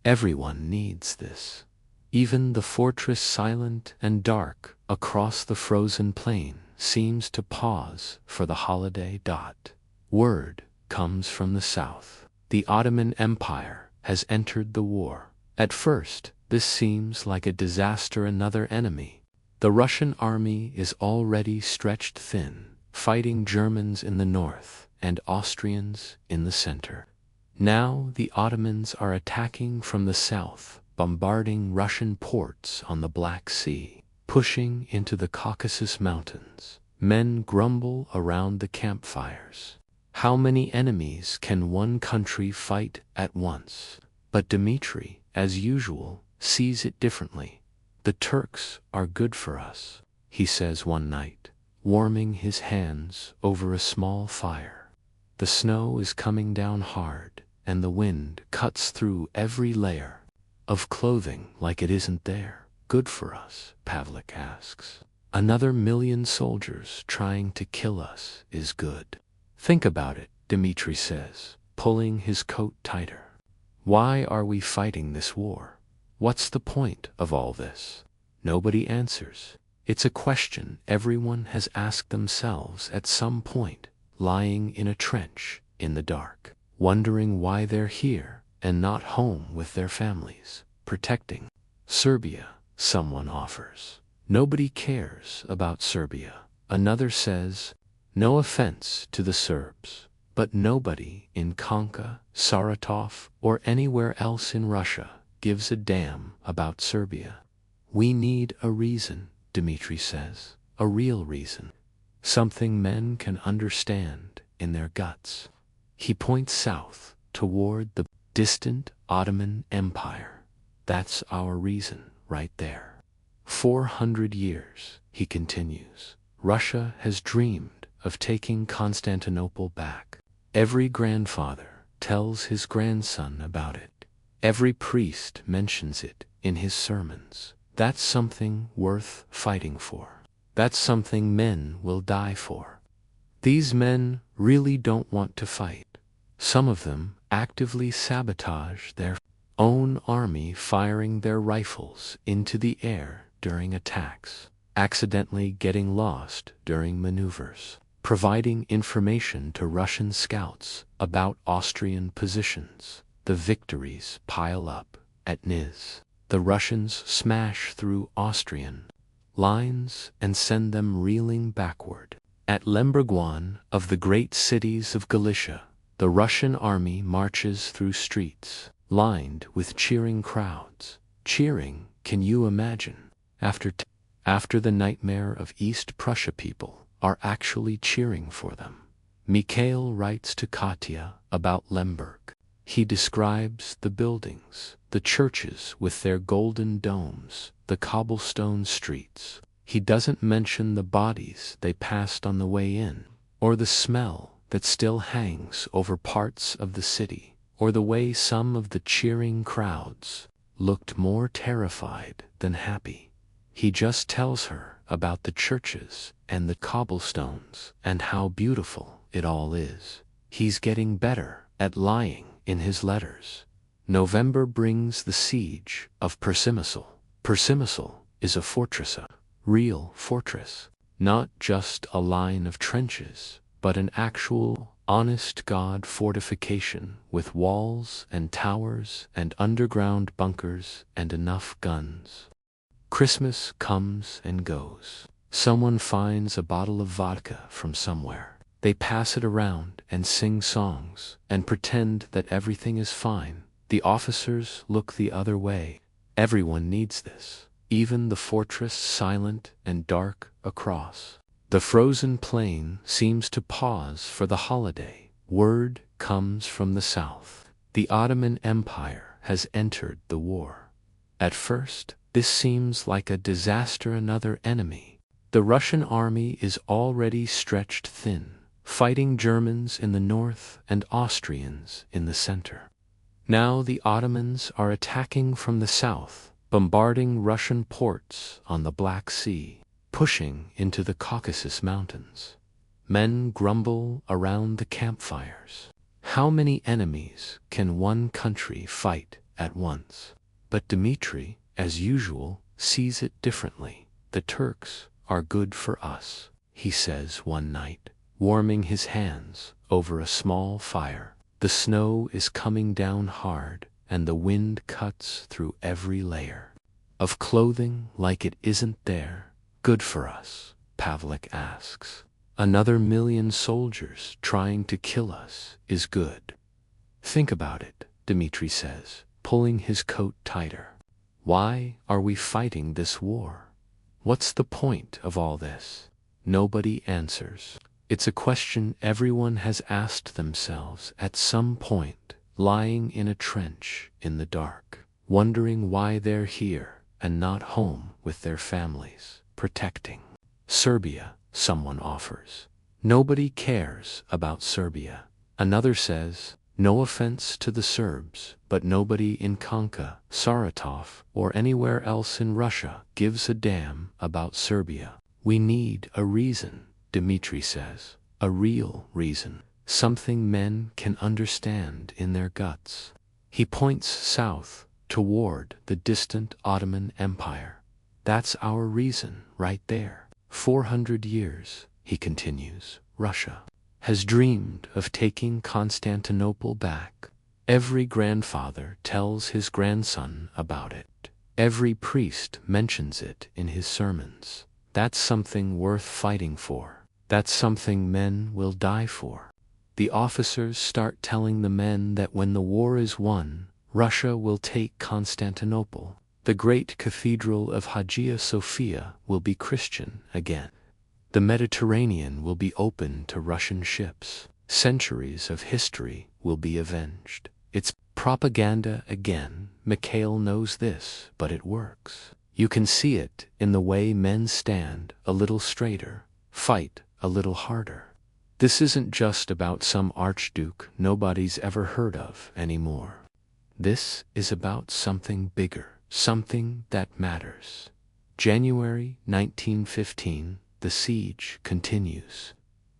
Everyone needs this. Even the fortress, silent and dark across the frozen plain, seems to pause for the holiday. Word comes from the south. The Ottoman Empire has entered the war. At first, this seems like a disaster, another enemy. The Russian army is already stretched thin, fighting Germans in the north and Austrians in the center. Now the Ottomans are attacking from the south, bombarding Russian ports on the Black Sea, pushing into the Caucasus Mountains. Men grumble around the campfires. How many enemies can one country fight at once? But Dmitri, as usual, sees it differently. The Turks are good for us, he says one night, warming his hands over a small fire. The snow is coming down hard, and the wind cuts through every layer of clothing like it isn't there. Good for us, Pavlik asks. Another million soldiers trying to kill us is good. Think about it, Dmitri says, pulling his coat tighter. Why are we fighting this war? What's the point of all this? Nobody answers. It's a question everyone has asked themselves at some point, lying in a trench in the dark, wondering why they're here and not home with their families, protecting Serbia, someone offers. Nobody cares about Serbia. Another says, no offense to the Serbs, but nobody in Konka, Saratov, or anywhere else in Russia gives a damn about Serbia. We need a reason, Dmitri says, a real reason. Something men can understand in their guts. He points south toward the distant Ottoman Empire. That's our reason right there. 400 years, he continues, Russia has dreamed of taking Constantinople back. Every grandfather tells his grandson about it. Every priest mentions it in his sermons. That's something worth fighting for. That's something men will die for. These men really don't want to fight. Some of them actively sabotage their own army, firing their rifles into the air during attacks, accidentally getting lost during maneuvers, providing information to Russian scouts about Austrian positions. The victories pile up at Niš. The Russians smash through Austrian lines and send them reeling backward. At Lemberg, of the great cities of Galicia, the Russian army marches through streets lined with cheering crowds. Cheering, can you imagine? After the nightmare of East Prussia, people are actually cheering for them. Mikhail writes to Katya about Lemberg. He describes the buildings, the churches with their golden domes, the cobblestone streets. He doesn't mention the bodies they passed on the way in, or the smell that still hangs over parts of the city, or the way some of the cheering crowds looked more terrified than happy. He just tells her about the churches and the cobblestones and how beautiful it all is. He's getting better at lying in his letters. November brings the siege of Persimysl. Persimysl is a fortress, a real fortress, not just a line of trenches, but an actual, honest-God fortification with walls and towers and underground bunkers and enough guns. Christmas comes and goes. Someone finds a bottle of vodka from somewhere. They pass it around and sing songs and pretend that everything is fine. The officers look the other way. Everyone needs this. Even the fortress, silent and dark across the frozen plain, seems to pause for the holiday. Word comes from the south. The Ottoman Empire has entered the war. At first, this seems like a disaster, another enemy. The Russian army is already stretched thin, fighting Germans in the north and Austrians in the center. Now the Ottomans are attacking from the south, bombarding Russian ports on the Black Sea, pushing into the Caucasus Mountains. Men grumble around the campfires. How many enemies can one country fight at once? But Dmitri, as usual, sees it differently. The Turks are good for us, he says one night, warming his hands over a small fire. The snow is coming down hard, and the wind cuts through every layer of clothing like it isn't there. Good for us, Pavlik asks. Another million soldiers trying to kill us is good. Think about it, Dmitri says, pulling his coat tighter. Why are we fighting this war? What's the point of all this? Nobody answers. It's a question everyone has asked themselves at some point, lying in a trench in the dark, wondering why they're here and not home with their families, protecting Serbia, someone offers. Nobody cares about Serbia. Another says, no offense to the Serbs, but nobody in Kanka, Saratov, or anywhere else in Russia gives a damn about Serbia. We need a reason, Dmitri says, a real reason, something men can understand in their guts. He points south, toward the distant Ottoman Empire. That's our reason, right there. 400 years, he continues, Russia has dreamed of taking Constantinople back. Every grandfather tells his grandson about it. Every priest mentions it in his sermons. That's something worth fighting for. That's something men will die for. The officers start telling the men that when the war is won, Russia will take Constantinople. The great cathedral of Hagia Sophia will be Christian again. The Mediterranean will be open to Russian ships. Centuries of history will be avenged. It's propaganda again. Mikhail knows this, but it works. You can see it in the way men stand a little straighter, fight a little harder. This isn't just about some archduke nobody's ever heard of anymore. This is about something bigger, something that matters. January 1915, the siege continues.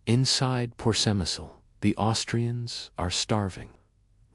Inside Porsemisl, the Austrians are starving.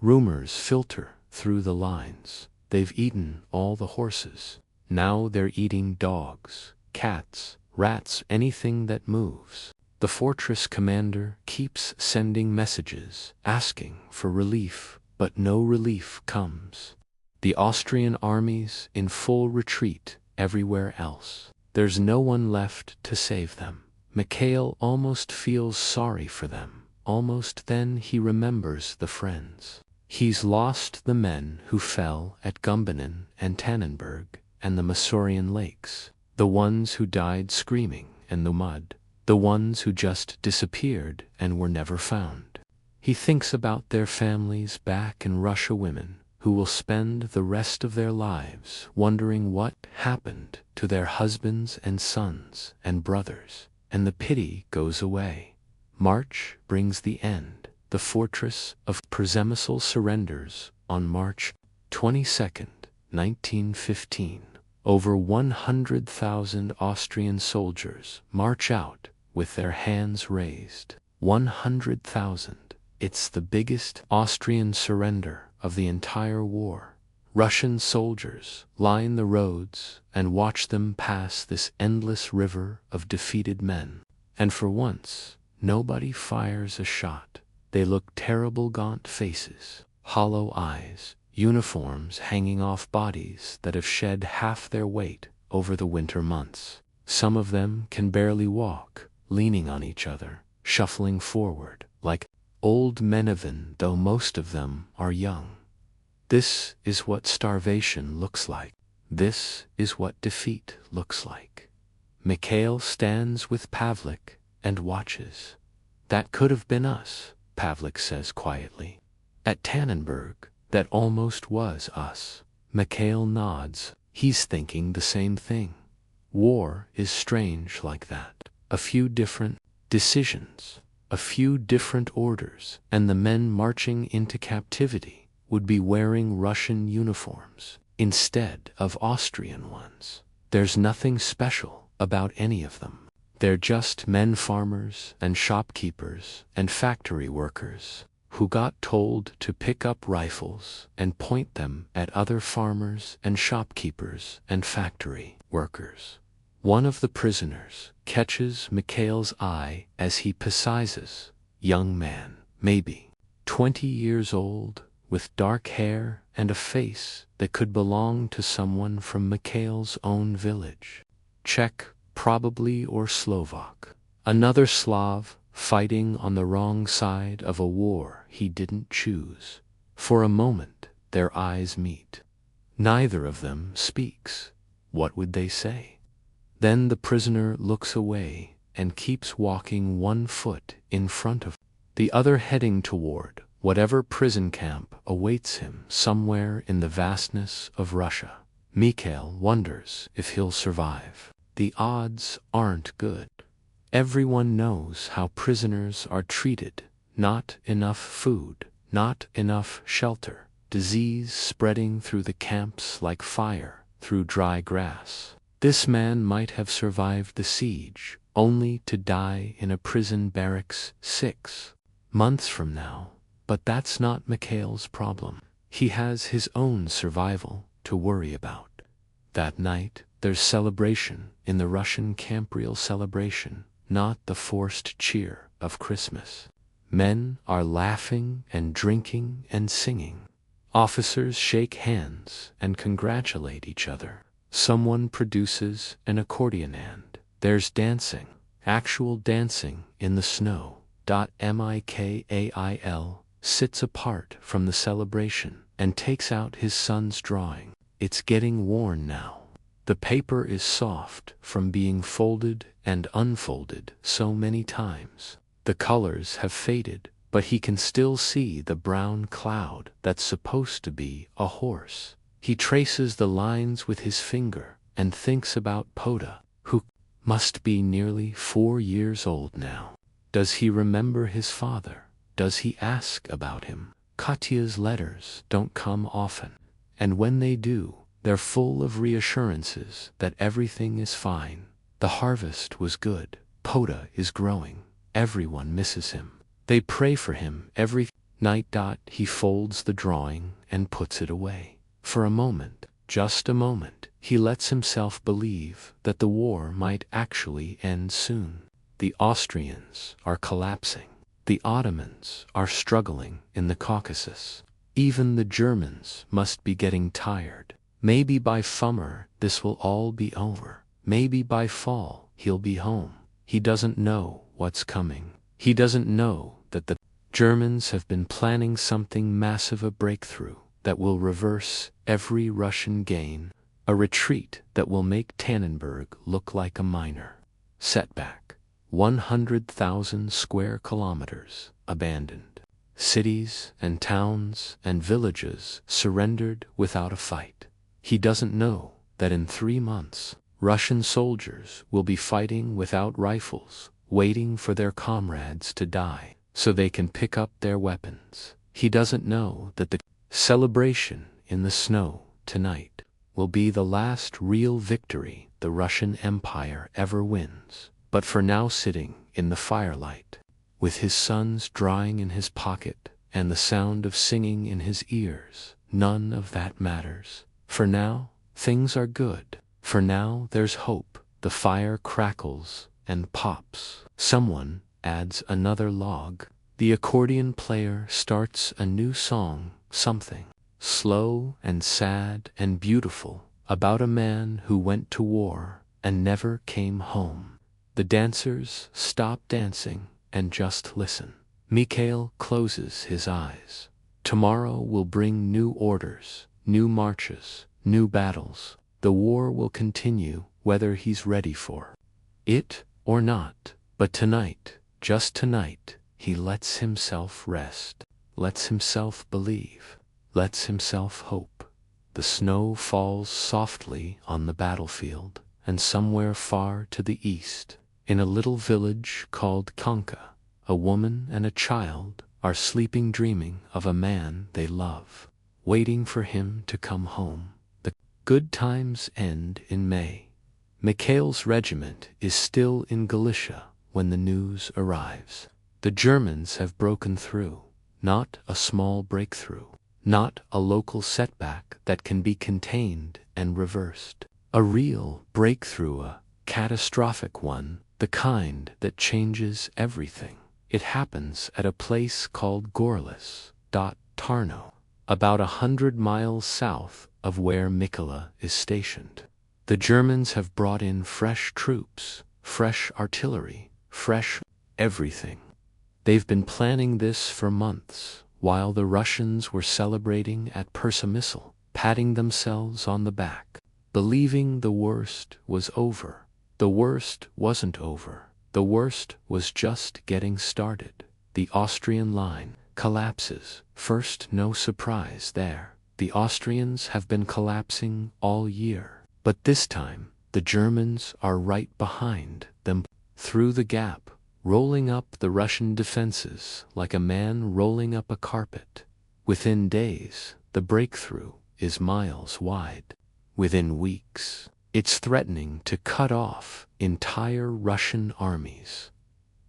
Rumors filter through the lines. They've eaten all the horses. Now they're eating dogs, cats, rats, anything that moves. The fortress commander keeps sending messages, asking for relief, but no relief comes. The Austrian armies in full retreat everywhere else. There's no one left to save them. Mikhail almost feels sorry for them. Almost then he remembers the friends. He's lost the men who fell at Gumbinnen and Tannenberg and the Masurian lakes, the ones who died screaming in the mud, the ones who just disappeared and were never found. He thinks about their families back in Russia, women who will spend the rest of their lives wondering what happened to their husbands and sons and brothers, and the pity goes away. March brings the end. The fortress of Przemysl surrenders on March 22, 1915. Over 100,000 Austrian soldiers march out with their hands raised. 100,000. It's the biggest Austrian surrender of the entire war. Russian soldiers line the roads and watch them pass this endless river of defeated men. And for once, nobody fires a shot. They look terrible, gaunt faces, hollow eyes, uniforms hanging off bodies that have shed half their weight over the winter months. Some of them can barely walk, leaning on each other, shuffling forward, like old men, even though most of them are young. This is what starvation looks like. This is what defeat looks like. Mikhail stands with Pavlik and watches. That could have been us, Pavlik says quietly. At Tannenberg, that almost was us. Mikhail nods. He's thinking the same thing. War is strange like that. A few different decisions, a few different orders, and the men marching into captivity would be wearing Russian uniforms instead of Austrian ones. There's nothing special about any of them. They're just men farmers and shopkeepers and factory workers who got told to pick up rifles and point them at other farmers and shopkeepers and factory workers. One of the prisoners catches Mikhail's eye as he passes. Young man, maybe 20 years old, with dark hair and a face that could belong to someone from Mikhail's own village. Czech, probably, or Slovak. Another Slav, fighting on the wrong side of a war he didn't choose. For a moment, their eyes meet. Neither of them speaks. What would they say? Then the prisoner looks away and keeps walking 1 foot in front of the other, heading toward whatever prison camp awaits him somewhere in the vastness of Russia. Mikhail wonders if he'll survive. The odds aren't good. Everyone knows how prisoners are treated. Not enough food, not enough shelter, disease spreading through the camps like fire through dry grass. This man might have survived the siege, only to die in a prison barracks 6 months from now. But that's not Mikhail's problem. He has his own survival to worry about. That night, there's celebration in the Russian camp, real celebration, not the forced cheer of Christmas. Men are laughing and drinking and singing. Officers shake hands and congratulate each other. Someone produces an accordion and there's dancing, actual dancing in the snow. Mikhail sits apart from the celebration and takes out his son's drawing. It's getting worn now. The paper is soft from being folded and unfolded so many times. The colors have faded, but he can still see the brown cloud that's supposed to be a horse. He traces the lines with his finger and thinks about Poda, who must be nearly 4 years old now. Does he remember his father? Does he ask about him? Katya's letters don't come often, and when they do, they're full of reassurances that everything is fine. The harvest was good. Poda is growing. Everyone misses him. They pray for him every night. He folds the drawing and puts it away. For a moment, just a moment, he lets himself believe that the war might actually end soon. The Austrians are collapsing. The Ottomans are struggling in the Caucasus. Even the Germans must be getting tired. Maybe by summer this will all be over. Maybe by fall he'll be home. He doesn't know what's coming. He doesn't know that the Germans have been planning something massive, a breakthrough that will reverse every Russian gain, a retreat that will make Tannenberg look like a minor setback. 100,000 square kilometers abandoned. Cities and towns and villages surrendered without a fight. He doesn't know that in 3 months, Russian soldiers will be fighting without rifles, waiting for their comrades to die so they can pick up their weapons. He doesn't know that the celebration in the snow tonight will be the last real victory the Russian Empire ever wins. But for now, sitting in the firelight, with his son's drawing in his pocket and the sound of singing in his ears, none of that matters. For now, things are good. For now, there's hope. The fire crackles and pops. Someone adds another log. The accordion player starts a new song, something slow and sad and beautiful, about a man who went to war and never came home. The dancers stop dancing and just listen. Mikhail closes his eyes. Tomorrow will bring new orders, new marches, new battles. The war will continue whether he's ready for it or not. But tonight, just tonight, he lets himself rest, lets himself believe, lets himself hope. The snow falls softly on the battlefield, and somewhere far to the east, in a little village called Konka, a woman and a child are sleeping, dreaming of a man they love, waiting for him to come home. The good times end in May. Mikhail's regiment is still in Galicia when the news arrives. The Germans have broken through, not a small breakthrough, not a local setback that can be contained and reversed. A real breakthrough, a catastrophic one, the kind that changes everything. It happens at a place called Gorlice, Tarno, about 100 miles south of where Mikhail is stationed. The Germans have brought in fresh troops, fresh artillery, fresh everything. They've been planning this for months, while the Russians were celebrating at Persamissal, patting themselves on the back, believing the worst was over. The worst wasn't over. The worst was just getting started. The Austrian line collapses. First, no surprise there. The Austrians have been collapsing all year. But this time, the Germans are right behind them, through the gap, rolling up the Russian defenses like a man rolling up a carpet. Within days, the breakthrough is miles wide. Within weeks, it's threatening to cut off entire Russian armies.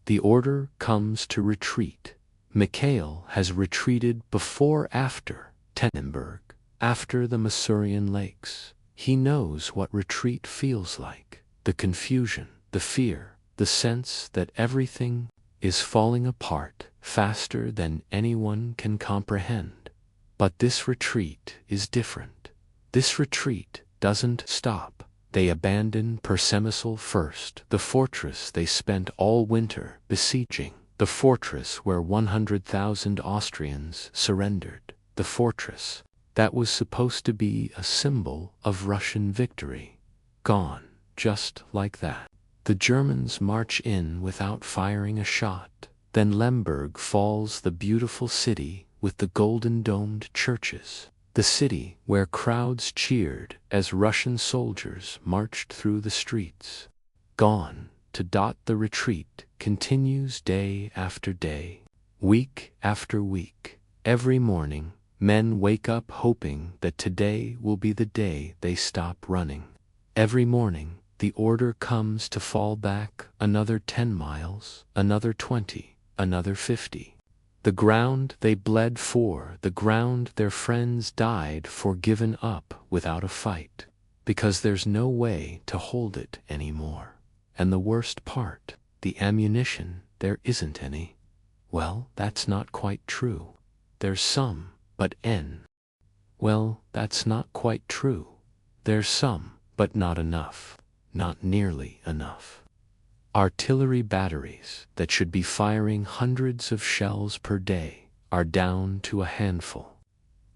The order comes to retreat. Mikhail has retreated before after Tennenberg, after the Masurian Lakes. He knows what retreat feels like. The confusion, the fear, the sense that everything is falling apart faster than anyone can comprehend. But this retreat is different. This retreat doesn't stop. They abandon Persamissal first, the fortress they spent all winter besieging, the fortress where 100,000 Austrians surrendered, the fortress that was supposed to be a symbol of Russian victory. Gone, just like that. The Germans march in without firing a shot. Then Lemberg falls, the beautiful city with the golden-domed churches. The city where crowds cheered as Russian soldiers marched through the streets. Gone. The retreat continues day after day, week after week. Every morning, men wake up hoping that today will be the day they stop running. Every morning, the order comes to fall back another 10 miles, another 20, another 50. The ground they bled for, the ground their friends died for, given up without a fight, because there's no way to hold it anymore. And the worst part, the ammunition, there isn't any. Well, that's not quite true. There's some, but well, that's not quite true. There's some, but not enough. Not nearly enough. Artillery batteries that should be firing hundreds of shells per day are down to a handful.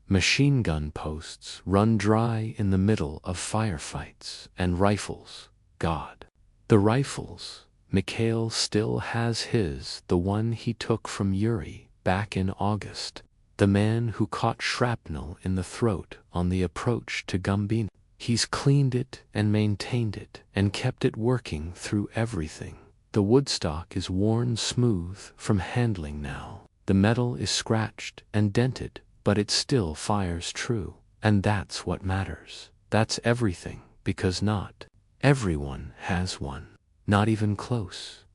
Machine gun posts run dry in the middle of firefights, and rifles, God. The rifles, Mikhail still has his, the one he took from Yuri back in August, the man who caught shrapnel in the throat on the approach to Gumbin. He's cleaned it and maintained it and kept it working through everything. The woodstock is worn smooth from handling now. The metal is scratched and dented, but it still fires true. And that's what matters. That's everything, because not everyone has one. Not even close.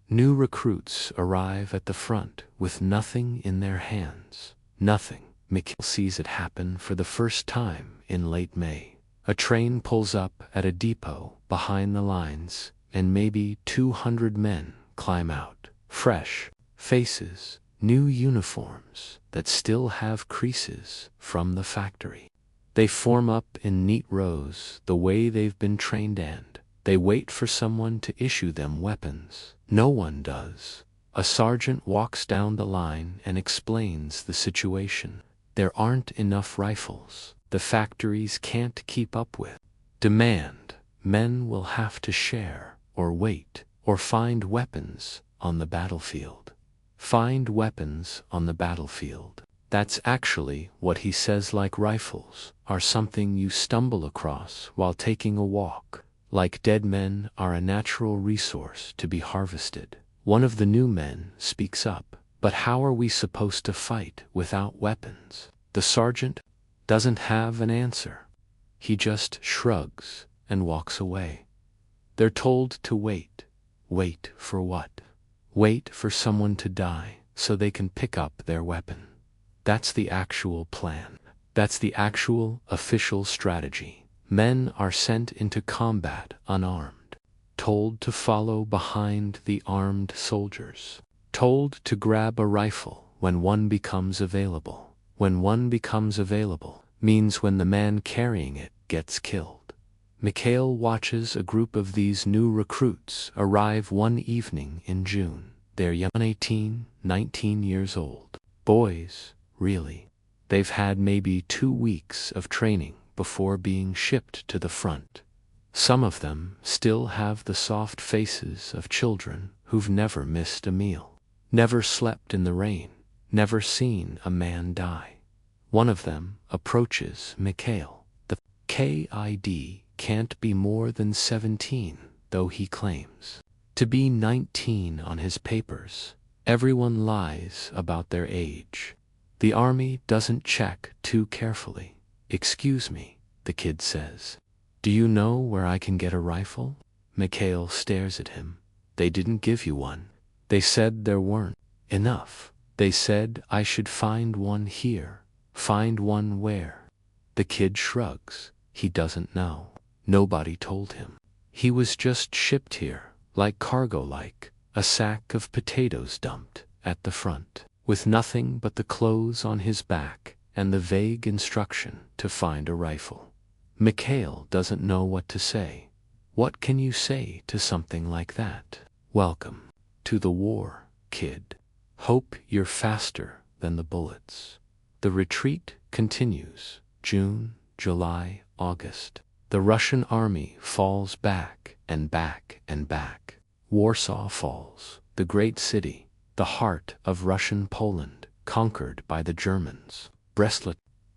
New recruits arrive at the front with nothing in their hands. Nothing. Mikhail sees it happen for the first time in late May. A train pulls up at a depot behind the lines, and maybe 200 men climb out. Fresh faces, new uniforms that still have creases from the factory. They form up in neat rows the way they've been trained, and they wait for someone to issue them weapons. No one does. A sergeant walks down the line and explains the situation. There aren't enough rifles. The factories can't keep up with demand. Men will have to share, or wait, or find weapons on the battlefield. Find weapons on the battlefield. That's actually what he says. Like rifles are something you stumble across while taking a walk. Like dead men are a natural resource to be harvested. One of the new men speaks up. But how are we supposed to fight without weapons? The sergeant doesn't have an answer. He just shrugs and walks away. They're told to wait. Wait for what? Wait for someone to die so they can pick up their weapon. That's the actual plan. That's the actual official strategy. Men are sent into combat unarmed, told to follow behind the armed soldiers, told to grab a rifle when one becomes available. When one becomes available means when the man carrying it gets killed. Mikhail watches a group of these new recruits arrive one evening in June. They're young, 18, 19 years old. Boys, really. They've had maybe 2 weeks of training before being shipped to the front. Some of them still have the soft faces of children who've never missed a meal, never slept in the rain, never seen a man die. One of them approaches Mikhail. The kid can't be more than 17, though he claims to be 19 on his papers. Everyone lies about their age. The army doesn't check too carefully. "Excuse me," the kid says. "Do you know where I can get a rifle?" Mikhail stares at him. "They didn't give you one. They said there weren't enough. They said I should find one here." "Find one where?" The kid shrugs. He doesn't know. Nobody told him. He was just shipped here, like cargo, like a sack of potatoes dumped at the front, with nothing but the clothes on his back and the vague instruction to find a rifle. Mikhail doesn't know what to say. What can you say to something like that? "Welcome to the war, kid. Hope you're faster than the bullets." The retreat continues. June, July, August. The Russian army falls back and back and back. Warsaw falls, the great city, the heart of Russian Poland, conquered by the Germans. Brest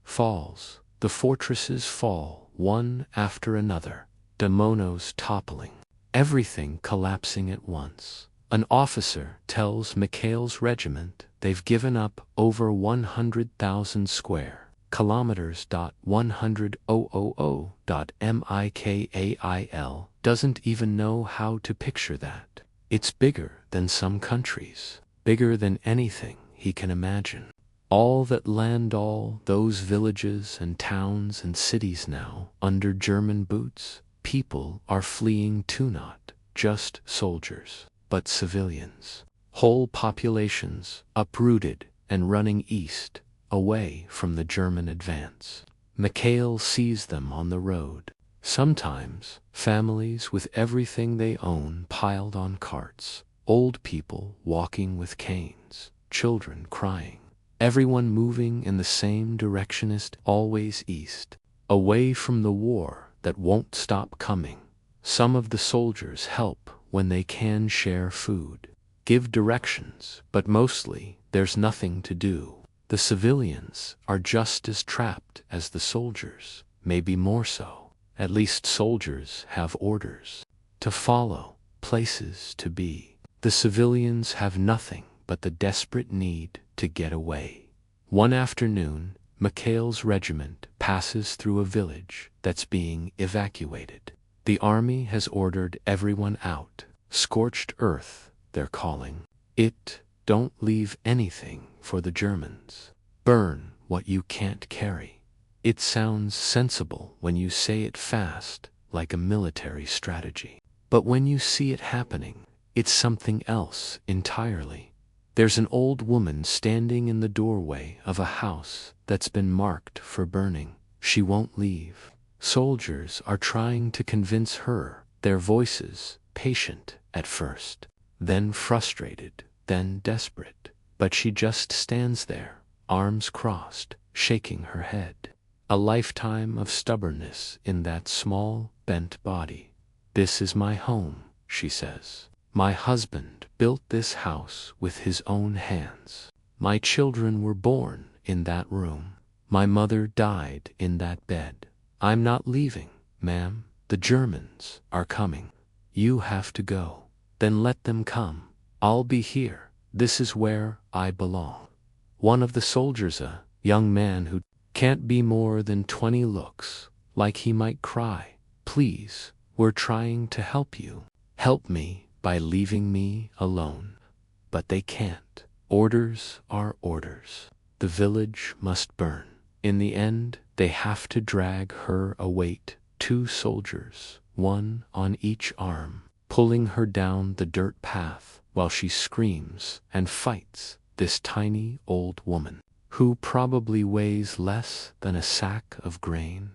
falls. The fortresses fall, one after another. Dominoes toppling. Everything collapsing at once. An officer tells Mikhail's regiment they've given up over 100,000 square kilometers. 100,000.Mikhail doesn't even know how to picture that. It's bigger than some countries, bigger than anything he can imagine. All that land, all those villages and towns and cities now under German boots. People are fleeing too, not just soldiers, but civilians. Whole populations uprooted and running east, away from the German advance. Mikhail sees them on the road. Sometimes families with everything they own piled on carts, old people walking with canes, children crying. Everyone moving in the same direction, always east, away from the war that won't stop coming. Some of the soldiers help when they can, share food, give directions, but mostly there's nothing to do. The civilians are just as trapped as the soldiers, maybe more so. At least soldiers have orders to follow, places to be. The civilians have nothing but the desperate need to get away. One afternoon, Mikhail's regiment passes through a village that's being evacuated. The army has ordered everyone out. Scorched earth, they're calling it. Don't leave anything for the Germans. Burn what you can't carry. It sounds sensible when you say it fast, like a military strategy. But when you see it happening, it's something else entirely. There's an old woman standing in the doorway of a house that's been marked for burning. She won't leave. Soldiers are trying to convince her, their voices patient at first, then frustrated, then desperate. But she just stands there, arms crossed, shaking her head. A lifetime of stubbornness in that small, bent body. "This is my home," she says. "My husband built this house with his own hands. My children were born in that room. My mother died in that bed. I'm not leaving, ma'am. The Germans are coming. You have to go. Then let them come. I'll be here. This is where I belong." One of the soldiers, a young man who can't be more than 20, looks like he might cry. "Please, We're trying to help you. Help me by leaving me alone. But they can't. Orders are orders. The village must burn. In the end, they have to drag her await, 2 soldiers, 1 on each arm, pulling her down the dirt path while she screams and fights this tiny old woman, who probably weighs less than a sack of grain.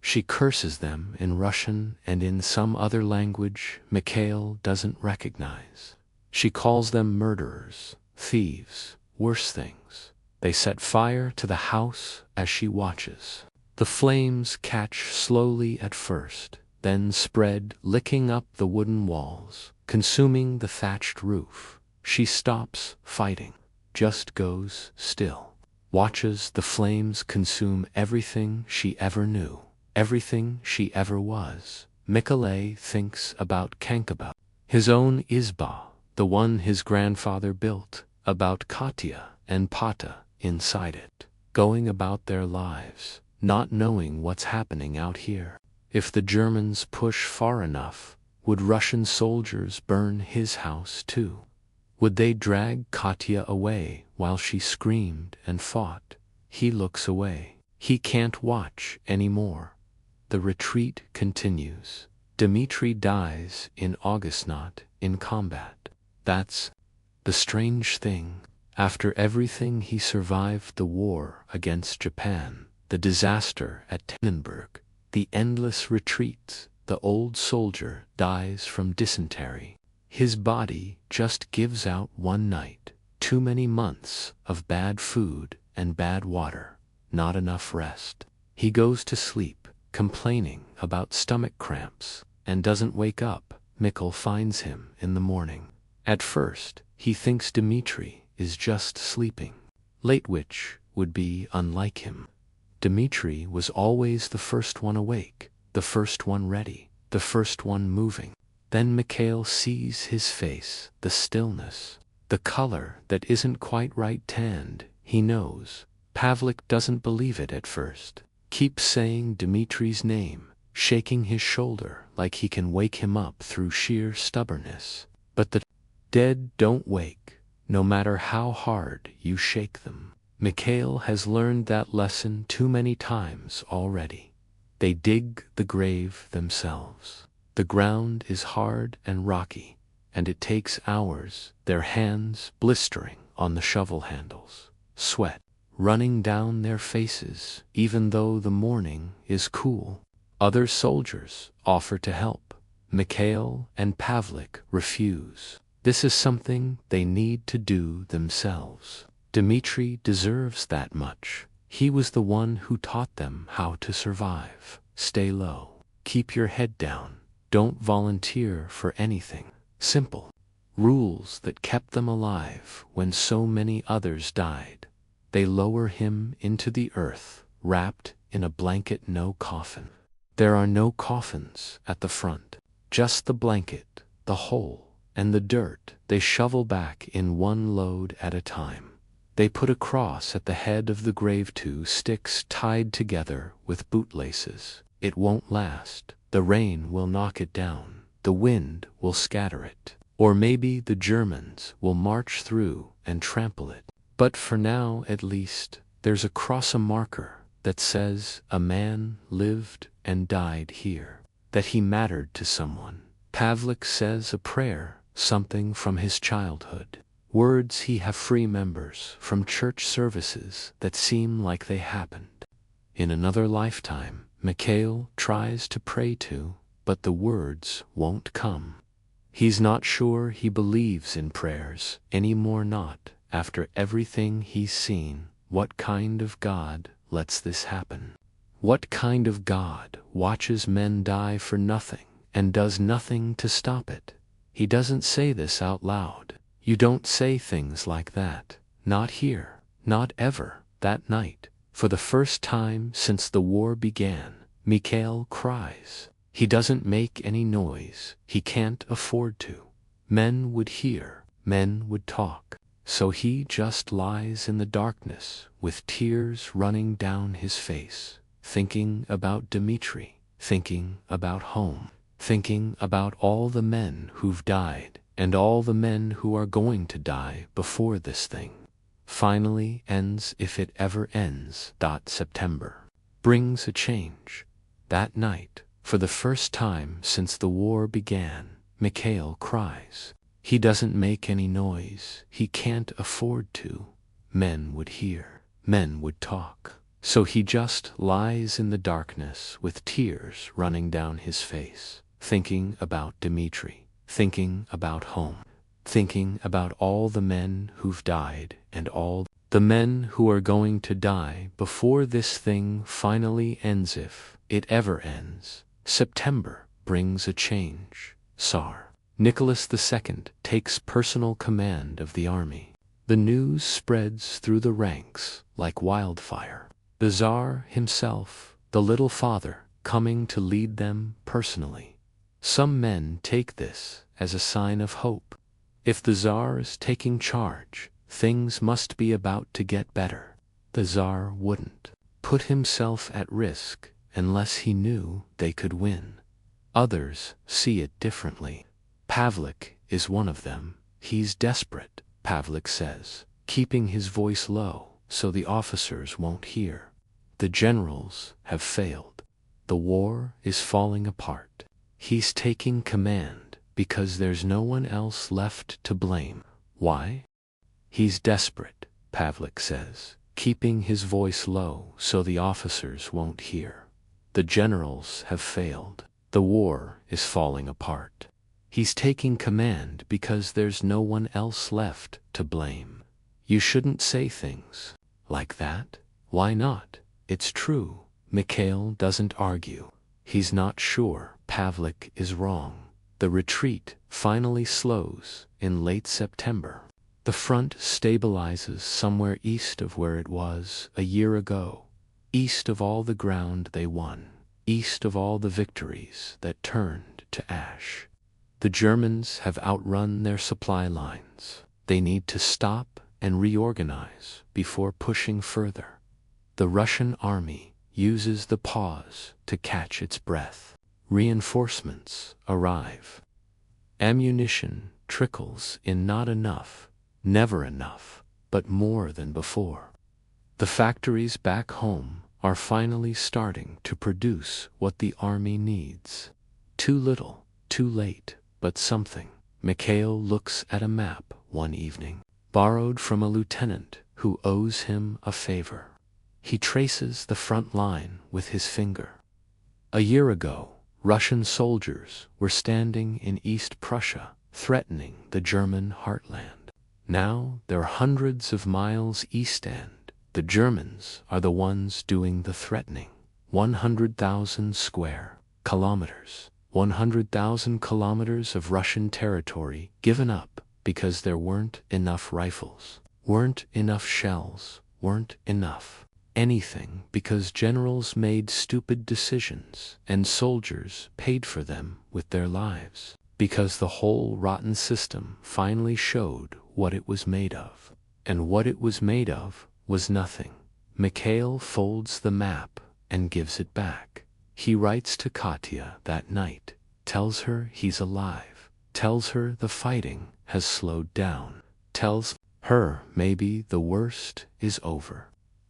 She curses them in Russian and in some other language Mikhail doesn't recognize. She calls them murderers, thieves, worse things. They set fire to the house as she watches. The flames catch slowly at first, then spread, licking up the wooden walls, consuming the thatched roof. She stops fighting, just goes still, watches the flames consume everything she ever knew, everything she ever was. Mikhail thinks about Kankaba, his own izba, the one his grandfather built, about Katya and Pata inside it, going about their lives, not knowing what's happening out here. If the Germans push far enough, would Russian soldiers burn his house too? Would they drag Katya away while she screamed and fought? He looks away. He can't watch anymore. The retreat continues. Dmitri dies in August, not in combat. That's the strange thing. After everything he survived, the war against Japan, the disaster at Tannenberg, the endless retreats, the old soldier dies from dysentery. His body just gives out one night. Too many months of bad food and bad water, not enough rest. He goes to sleep, complaining about stomach cramps, and doesn't wake up. Mikhail finds him in the morning. At first, he thinks Dmitri is just sleeping, late, which would be unlike him. Dmitri was always the first one awake, the first one ready, the first one moving. Then Mikhail sees his face, the stillness, the color that isn't quite right tanned. He knows. Pavlik doesn't believe it at first. Keeps saying Dmitri's name, shaking his shoulder like he can wake him up through sheer stubbornness. But the dead don't wake, no matter how hard you shake them. Mikhail has learned that lesson too many times already. They dig the grave themselves. The ground is hard and rocky, and it takes hours, their hands blistering on the shovel handles, sweat running down their faces, even though the morning is cool. Other soldiers offer to help. Mikhail and Pavlik refuse. This is something they need to do themselves. Dmitri deserves that much. He was the one who taught them how to survive. Stay low. Keep your head down. Don't volunteer for anything. Simple rules that kept them alive when so many others died. They lower him into the earth, wrapped in a blanket, no coffin. There are no coffins at the front, just the blanket, the hole, and the dirt they shovel back in one load at a time. They put a cross at the head of the grave, 2 sticks tied together with bootlaces. It won't last. The rain will knock it down. The wind will scatter it. Or maybe the Germans will march through and trample it. But for now, at least, there's a cross, a marker that says a man lived and died here, that he mattered to someone. Pavlik says a prayer, something from his childhood. Words he have free members from church services that seem like they happened in another lifetime. Mikhail tries to pray to, but the words won't come. He's not sure he believes in prayers anymore, not after everything he's seen. What kind of God lets this happen? What kind of God watches men die for nothing and does nothing to stop it? He doesn't say this out loud. You don't say things like that. Not here. Not ever. That night, for the first time since the war began, Mikhail cries. He doesn't make any noise. He can't afford to. Men would hear. Men would talk. So he just lies in the darkness with tears running down his face, thinking about Dmitri, thinking about home. thinking about all the men who've died and all the men who are going to die before this thing finally ends, if it ever ends. September brings a change. That night, for the first time since the war began, Mikhail cries. He doesn't make any noise. He can't afford to. Men would hear. Men would talk. So he just lies in the darkness with tears running down his face, thinking about Dmitri, thinking about home, thinking about all the men who've died and all the men who are going to die before this thing finally ends, if it ever ends. September brings a change. Tsar Nicholas II takes personal command of the army. The news spreads through the ranks like wildfire. The Tsar himself, the little father, coming to lead them personally. Some men take this as a sign of hope. If the Tsar is taking charge, things must be about to get better. The Tsar wouldn't put himself at risk unless he knew they could win. Others see it differently. Pavlik is one of them. He's desperate, Pavlik says, keeping his voice low so the officers won't hear. The generals have failed. The war is falling apart. He's taking command because there's no one else left to blame. Why? He's desperate, Pavlik says, keeping his voice low so the officers won't hear. The generals have failed. The war is falling apart. He's taking command because there's no one else left to blame. You shouldn't say things like that. Why not? It's true. Mikhail doesn't argue. He's not sure Pavlik is wrong. The retreat finally slows in late September. The front stabilizes somewhere east of where it was a year ago, east of all the ground they won, east of all the victories that turned to ash. The Germans have outrun their supply lines. They need to stop and reorganize before pushing further. The Russian army uses the pause to catch its breath. Reinforcements arrive. Ammunition trickles in, not enough, never enough, but more than before. The factories back home are finally starting to produce what the army needs. Too little, too late, but something. Mikhail looks at a map one evening, borrowed from a lieutenant who owes him a favor. He traces the front line with his finger. A year ago, Russian soldiers were standing in East Prussia, threatening the German heartland. Now they're hundreds of miles east, and the Germans are the ones doing the threatening. 100,000 square kilometers. 100,000 kilometers of Russian territory given up because there weren't enough rifles, weren't enough shells, weren't enough anything, because generals made stupid decisions and soldiers paid for them with their lives, because the whole rotten system finally showed what it was made of. And what it was made of was nothing. Mikhail folds the map and gives it back. He writes to Katya that night, tells her he's alive, tells her the fighting has slowed down, tells her maybe the worst is over.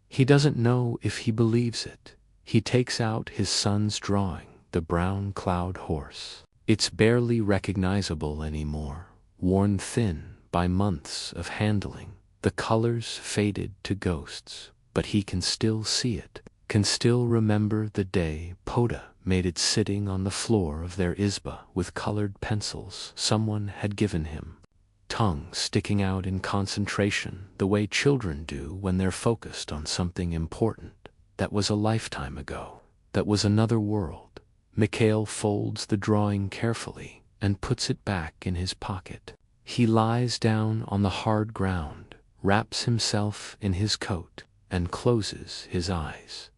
He doesn't know if he believes it. He takes out his son's drawing, the brown cloud horse. It's barely recognizable anymore, worn thin by months of handling. The colors faded to ghosts, but he can still see it, can still remember the day Poda made it sitting on the floor of their izba with colored pencils someone had given him, tongue sticking out in concentration the way children do when they're focused on something important. That was a lifetime ago. That was another world. Mikhail folds the drawing carefully and puts it back in his pocket. He lies down on the hard ground, wraps himself in his coat, and closes his eyes.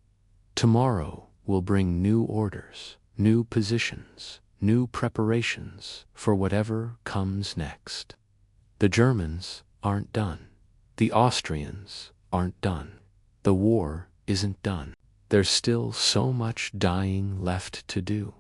Tomorrow will bring new orders, new positions, new preparations for whatever comes next. The Germans aren't done. The Austrians aren't done. The war isn't done. There's still so much dying left to do.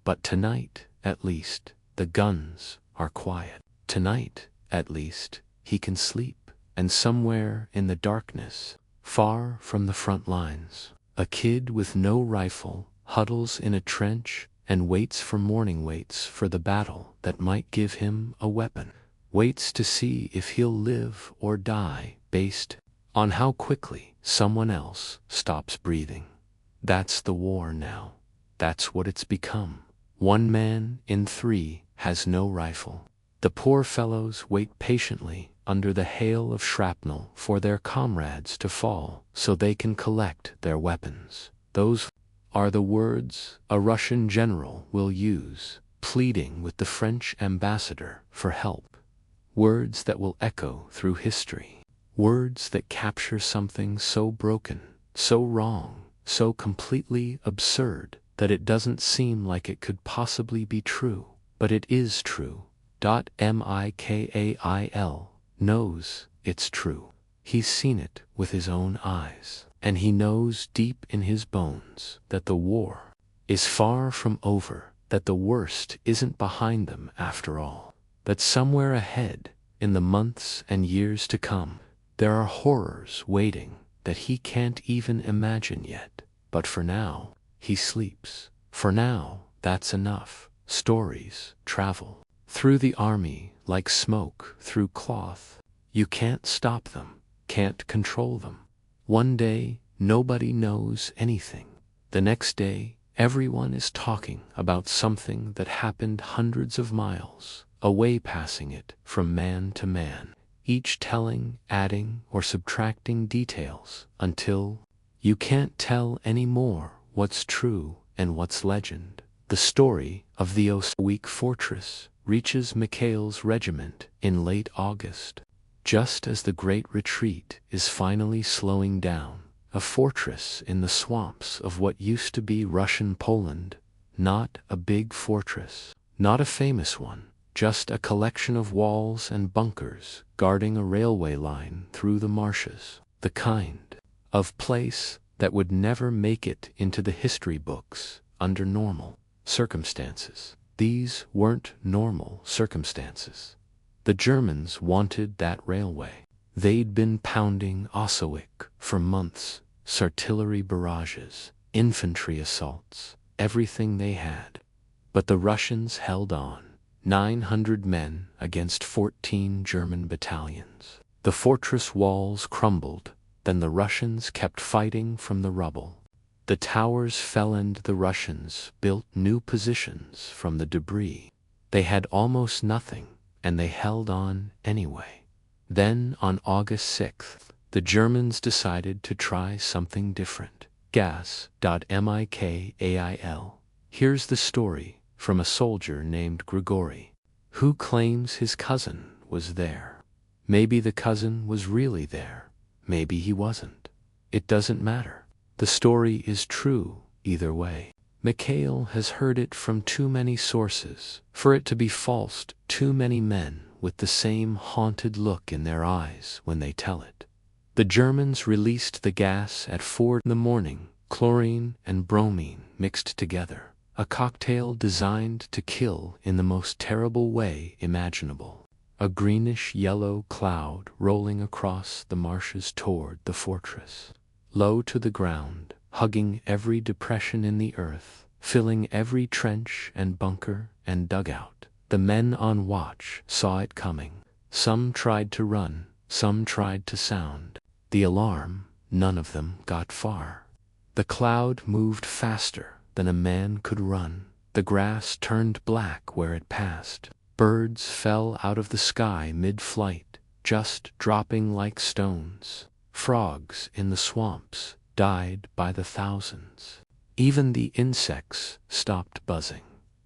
But tonight, at least, the guns are quiet. Tonight, at least, he can sleep. And somewhere in the darkness, far from the front lines, a kid with no rifle huddles in a trench and waits for morning, waits for the battle that might give him a weapon, waits to see if he'll live or die based on how quickly someone else stops breathing. That's the war now. That's what it's become. 1 man in 3 has no rifle. The poor fellows wait patiently under the hail of shrapnel for their comrades to fall so they can collect their weapons. Those are the words a Russian general will use, pleading with the French ambassador for help. Words that will echo through history. Words that capture something so broken, so wrong, so completely absurd that it doesn't seem like it could possibly be true. But it is true. Mikail knows it's true. He's seen it with his own eyes. And he knows deep in his bones that the war is far from over, that the worst isn't behind them after all, that somewhere ahead, in the months and years to come, there are horrors waiting that he can't even imagine yet. But for now, he sleeps. For now, that's enough. Stories travel through the army like smoke through cloth. You can't stop them, can't control them. One day, nobody knows anything. The next day, everyone is talking about something that happened hundreds of miles away, passing it from man to man, each telling, adding, or subtracting details until you can't tell anymore what's true and what's legend. The story of the Osweak fortress reaches Mikhail's regiment in late August, just as the Great Retreat is finally slowing down. A fortress in the swamps of what used to be Russian Poland. Not a big fortress, not a famous one, just a collection of walls and bunkers guarding a railway line through the marshes. The kind of place that would never make it into the history books under normal circumstances. These weren't normal circumstances. The Germans wanted that railway. They'd been pounding Osweak for months. Artillery barrages, infantry assaults, everything they had. But the Russians held on. 900 men against 14 German battalions. The fortress walls crumbled, then the Russians kept fighting from the rubble. The towers fell and the Russians built new positions from the debris. They had almost nothing, and they held on anyway. Then, on August 6th, the Germans decided to try something different. Gas.Mikail. Here's the story from a soldier named Grigory, who claims his cousin was there. Maybe the cousin was really there. Maybe he wasn't. It doesn't matter. The story is true either way. Mikhail has heard it from too many sources for it to be false. Too many men with the same haunted look in their eyes when they tell it. The Germans released the gas at 4 in the morning, chlorine and bromine mixed together, a cocktail designed to kill in the most terrible way imaginable. A greenish-yellow cloud rolling across the marshes toward the fortress. Low to the ground, hugging every depression in the earth, filling every trench and bunker and dugout. The men on watch saw it coming. Some tried to run, some tried to sound the alarm. None of them got far. The cloud moved faster than a man could run. The grass turned black where it passed. Birds fell out of the sky mid-flight, just dropping like stones. Frogs in the swamps died by the thousands. Even the insects stopped buzzing.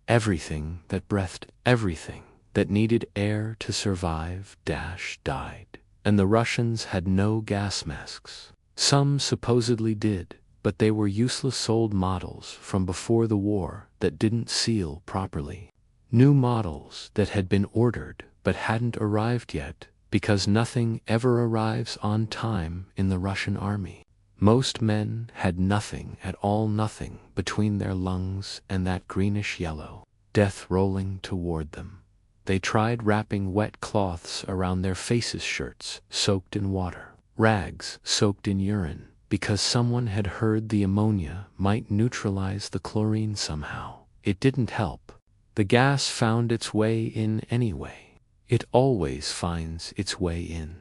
Everything that breathed, everything that needed air to survive, died. And the Russians had no gas masks. Some supposedly did, but they were useless old models from before the war that didn't seal properly. New models that had been ordered but hadn't arrived yet, because nothing ever arrives on time in the Russian army. Most men had nothing at all, nothing between their lungs and that greenish yellow, death rolling toward them. They tried wrapping wet cloths around their faces, shirts soaked in water, rags soaked in urine, because someone had heard the ammonia might neutralize the chlorine somehow. It didn't help. The gas found its way in anyway. It always finds its way in.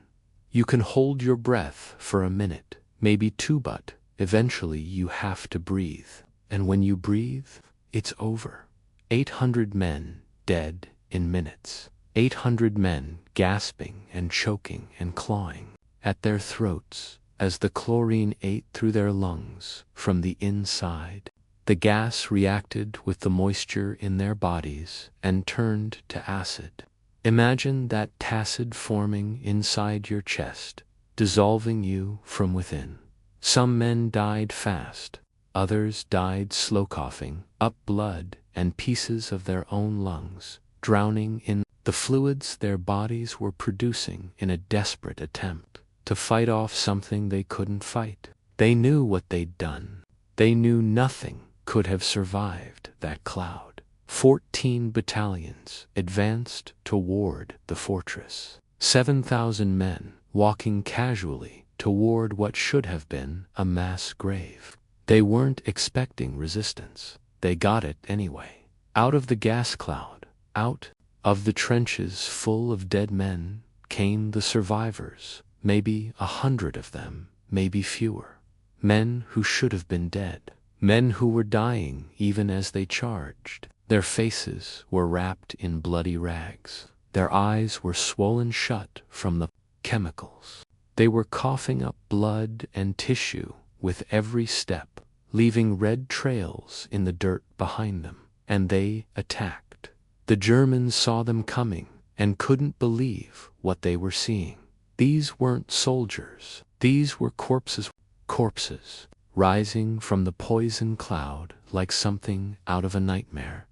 You can hold your breath for a minute, maybe two, but eventually you have to breathe. And when you breathe, it's over. 800 men dead in minutes. 800 men gasping and choking and clawing at their throats as the chlorine ate through their lungs from the inside. The gas reacted with the moisture in their bodies and turned to acid. Imagine that acid forming inside your chest, dissolving you from within. Some men died fast. Others died slow, coughing up blood and pieces of their own lungs, drowning in the fluids their bodies were producing in a desperate attempt to fight off something they couldn't fight. They knew what they'd done. They knew nothing could have survived that cloud. 14 battalions advanced toward the fortress. 7,000 men walking casually toward what should have been a mass grave. They weren't expecting resistance. They got it anyway. Out of the gas cloud, out of the trenches full of dead men, came the survivors, maybe 100 of them, maybe fewer. Men who should have been dead. Men who were dying even as they charged. Their faces were wrapped in bloody rags. Their eyes were swollen shut from the chemicals. They were coughing up blood and tissue with every step, leaving red trails in the dirt behind them. And they attacked. The Germans saw them coming and couldn't believe what they were seeing. These weren't soldiers. These were corpses. Corpses, rising from the poison cloud like something out of a nightmare.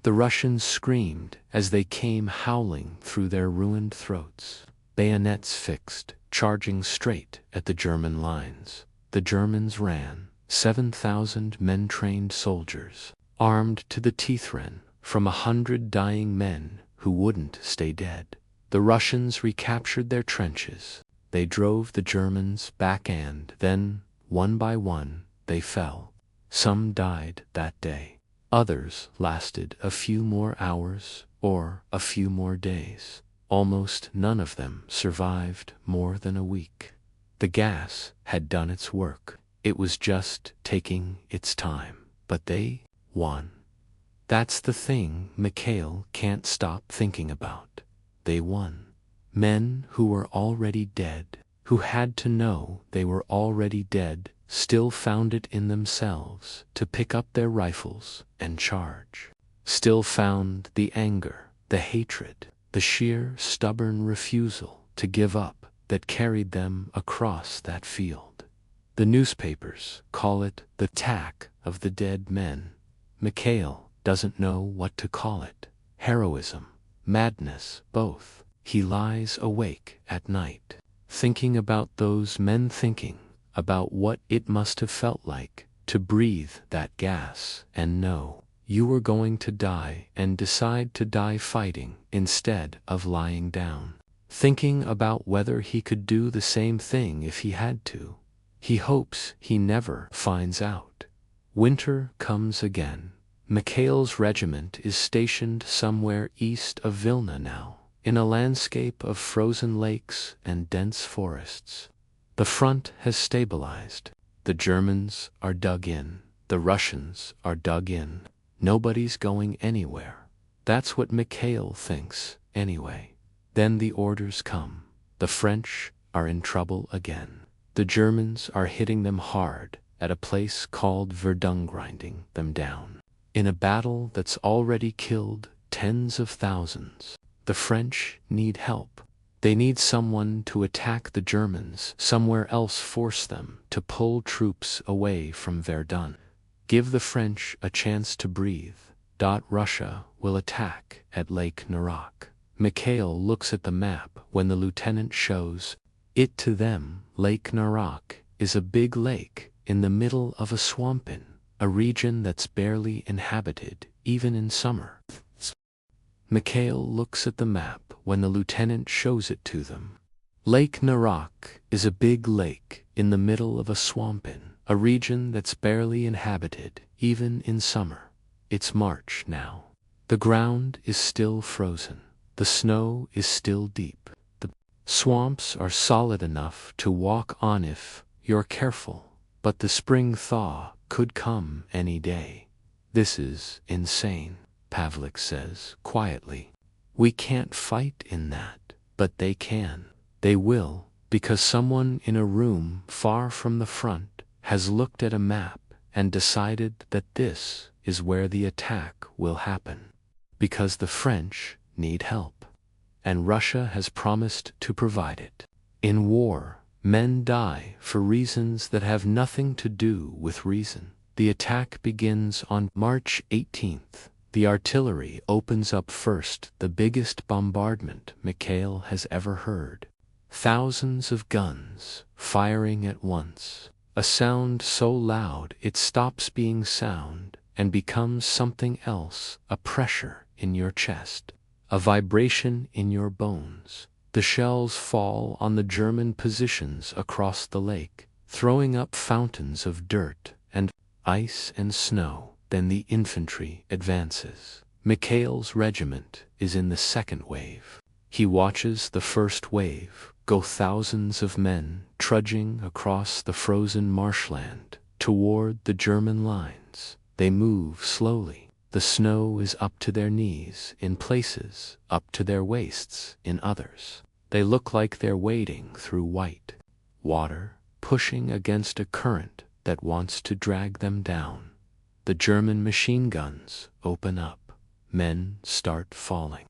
The Russians screamed as they came howling through their ruined throats, bayonets fixed, charging straight at the German lines. The Germans ran. 7,000 men-trained soldiers, armed to the teeth, ran from 100 dying men who wouldn't stay dead. The Russians recaptured their trenches. They drove the Germans back, and then, one by one, they fell. Some died that day. Others lasted a few more hours or a few more days. Almost none of them survived more than a week. The gas had done its work. It was just taking its time. But they won. That's the thing Mikhail can't stop thinking about. They won. Men who were already dead, who had to know they were already dead, still found it in themselves to pick up their rifles and charge. Still found the anger, the hatred, the sheer stubborn refusal to give up that carried them across that field. The newspapers call it the attack of the dead men. Mikhail doesn't know what to call it. Heroism, madness, both. He lies awake at night, thinking about those men, thinking about what it must have felt like to breathe that gas and know you were going to die and decide to die fighting instead of lying down. Thinking about whether he could do the same thing if he had to. He hopes he never finds out. Winter comes again. Mikhail's regiment is stationed somewhere east of Vilna now, in a landscape of frozen lakes and dense forests. The front has stabilized. The Germans are dug in. The Russians are dug in. Nobody's going anywhere. That's what Mikhail thinks, anyway. Then the orders come. The French are in trouble again. The Germans are hitting them hard at a place called Verdun, grinding them down. In a battle that's already killed tens of thousands. The French need help. They need someone to attack the Germans somewhere else, force them to pull troops away from Verdun. Give the French a chance to breathe. Russia will attack at Lake Narak. Mikhail looks at the map when the lieutenant shows it to them. Lake Narak is a big lake in the middle of a swamp in a region that's barely inhabited, even in summer. Mikhail looks at the map when the lieutenant shows it to them. Lake Narak is a big lake in the middle of a swamp in a region that's barely inhabited, even in summer. It's March now. The ground is still frozen. The snow is still deep. The swamps are solid enough to walk on if you're careful, but the spring thaw could come any day. This is insane, Pavlik says quietly. We can't fight in that, but they can. They will, because someone in a room far from the front has looked at a map and decided that this is where the attack will happen. Because the French need help, and Russia has promised to provide it. In war, men die for reasons that have nothing to do with reason. The attack begins on March 18th. The artillery opens up first, the biggest bombardment Mikhail has ever heard. Thousands of guns firing at once. A sound so loud it stops being sound and becomes something else, a pressure in your chest, a vibration in your bones. The shells fall on the German positions across the lake, throwing up fountains of dirt and ice and snow. Then the infantry advances. Mikhail's regiment is in the second wave. He watches the first wave go, thousands of men trudging across the frozen marshland toward the German lines. They move slowly. The snow is up to their knees in places, up to their waists in others. They look like they're wading through white water, pushing against a current that wants to drag them down. The German machine guns open up. Men start falling.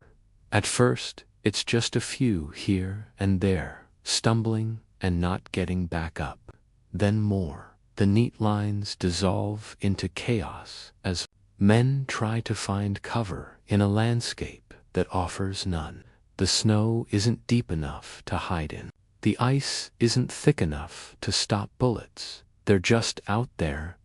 At first, it's just a few here and there, stumbling and not getting back up. Then more. The neat lines dissolve into chaos as men try to find cover in a landscape that offers none. The snow isn't deep enough to hide in. The ice isn't thick enough to stop bullets. They're just out there,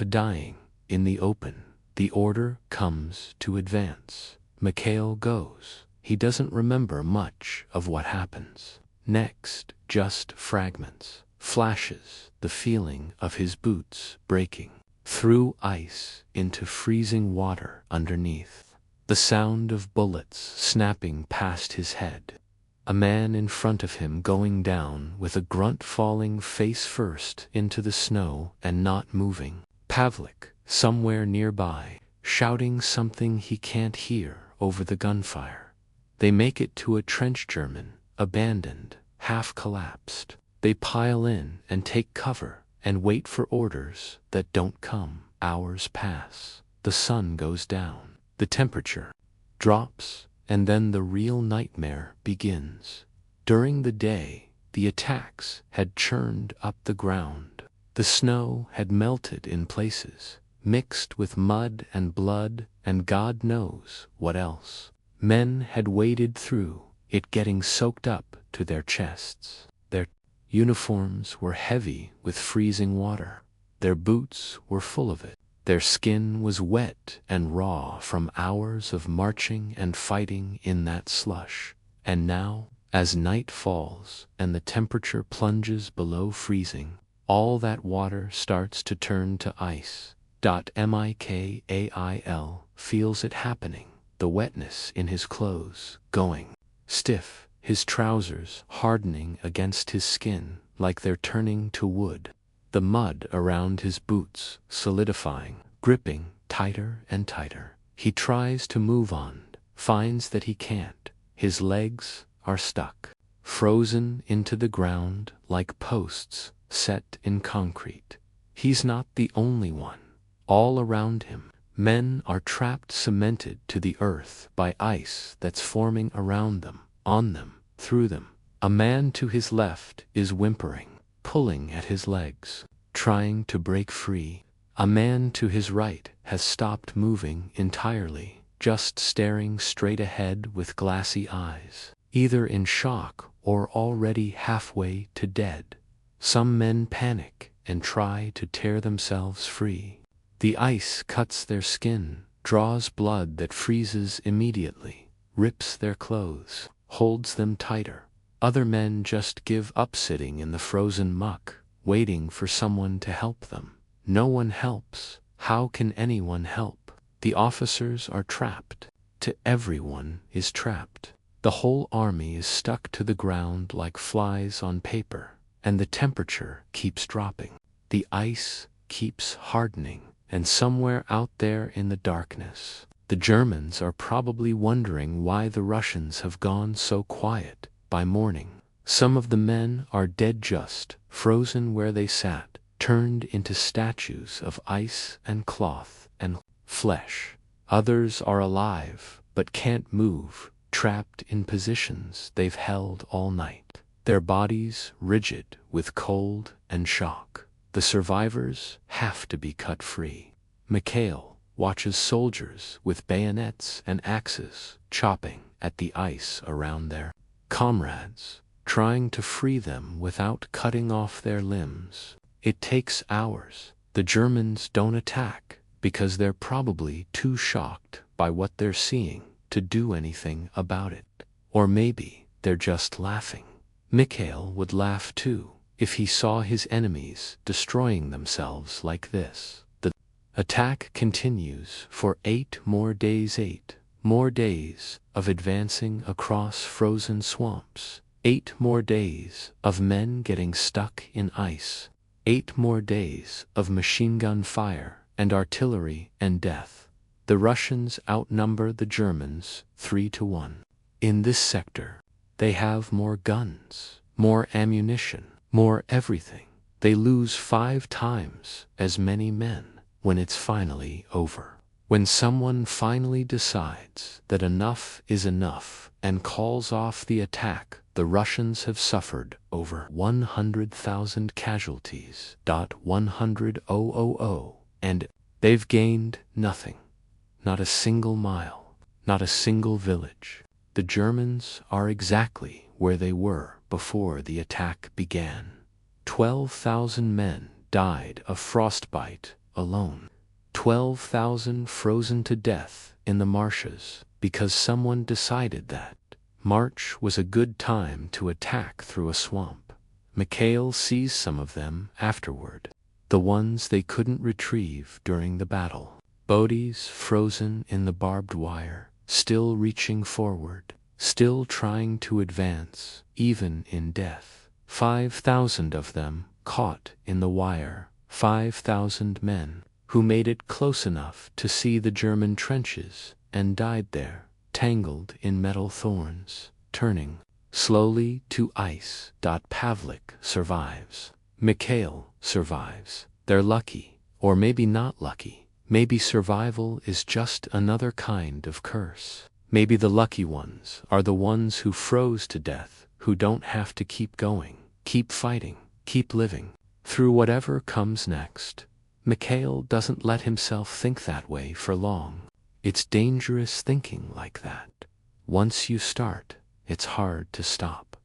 dying in the open. The order comes to advance. Mikhail goes. He doesn't remember much of what happens. Next, just fragments, flashes, the feeling of his boots breaking through ice into freezing water underneath. The sound of bullets snapping past his head. A man in front of him going down with a grunt, falling face first into the snow and not moving. Pavlik, somewhere nearby, shouting something he can't hear over the gunfire. They make it to a trench, German, abandoned, half collapsed. They pile in and take cover and wait for orders that don't come. Hours pass. The sun goes down. The temperature drops, and then the real nightmare begins. During the day, the attacks had churned up the ground. The snow had melted in places, mixed with mud and blood and God knows what else. Men had waded through it, getting soaked up to their chests. Their uniforms were heavy with freezing water. Their boots were full of it. Their skin was wet and raw from hours of marching and fighting in that slush. And now, as night falls and the temperature plunges below freezing, all that water starts to turn to ice. Mikhail feels it happening, the wetness in his clothes going stiff, his trousers hardening against his skin like they're turning to wood. The mud around his boots solidifying, gripping tighter and tighter. He tries to move on, finds that he can't. His legs are stuck, frozen into the ground like posts set in concrete. He's not the only one. All around him, men are trapped, cemented to the earth by ice that's forming around them, on them, through them. A man to his left is whimpering, pulling at his legs, trying to break free. A man to his right has stopped moving entirely, just staring straight ahead with glassy eyes, either in shock or already halfway to dead. Some men panic and try to tear themselves free. The ice cuts their skin, draws blood that freezes immediately, rips their clothes, holds them tighter. Other men just give up sitting in the frozen muck, waiting for someone to help them. No one helps. How can anyone help? The officers are trapped. Everyone is trapped. The whole army is stuck to the ground like flies on paper, and the temperature keeps dropping. The ice keeps hardening, and somewhere out there in the darkness, the Germans are probably wondering why the Russians have gone so quiet. By morning, some of the men are dead, just frozen where they sat, turned into statues of ice and cloth and flesh. Others are alive, but can't move, trapped in positions they've held all night, their bodies rigid with cold and shock. The survivors have to be cut free. Mikhail watches soldiers with bayonets and axes chopping at the ice around their comrades, trying to free them without cutting off their limbs. It takes hours. The Germans don't attack because they're probably too shocked by what they're seeing to do anything about it. Or maybe they're just laughing. Mikhail would laugh too if he saw his enemies destroying themselves like this. The attack continues for 8 more days. 8 more days of advancing across frozen swamps. 8 more days of men getting stuck in ice. 8 more days of machine gun fire and artillery and death. The Russians outnumber the Germans 3-1. In this sector, they have more guns, more ammunition, more everything. They lose 5 times as many men when it's finally over. When someone finally decides that enough is enough and calls off the attack, the Russians have suffered over 100,000 casualties. 100,000, and they've gained nothing. Not a single mile, not a single village. The Germans are exactly where they were before the attack began. 12,000 men died of frostbite alone. 12,000 frozen to death in the marshes because someone decided that March was a good time to attack through a swamp. Mikhail sees some of them afterward, the ones they couldn't retrieve during the battle. Bodies frozen in the barbed wire, still reaching forward, still trying to advance, even in death. 5,000 of them caught in the wire. 5,000 men who made it close enough to see the German trenches and died there, tangled in metal thorns, turning slowly to ice. Pavlik survives. Mikhail survives. They're lucky, or maybe not lucky. Maybe survival is just another kind of curse. Maybe the lucky ones are the ones who froze to death, who don't have to keep going, keep fighting, keep living through whatever comes next. Mikhail doesn't let himself think that way for long. It's dangerous thinking like that. Once you start, it's hard to stop.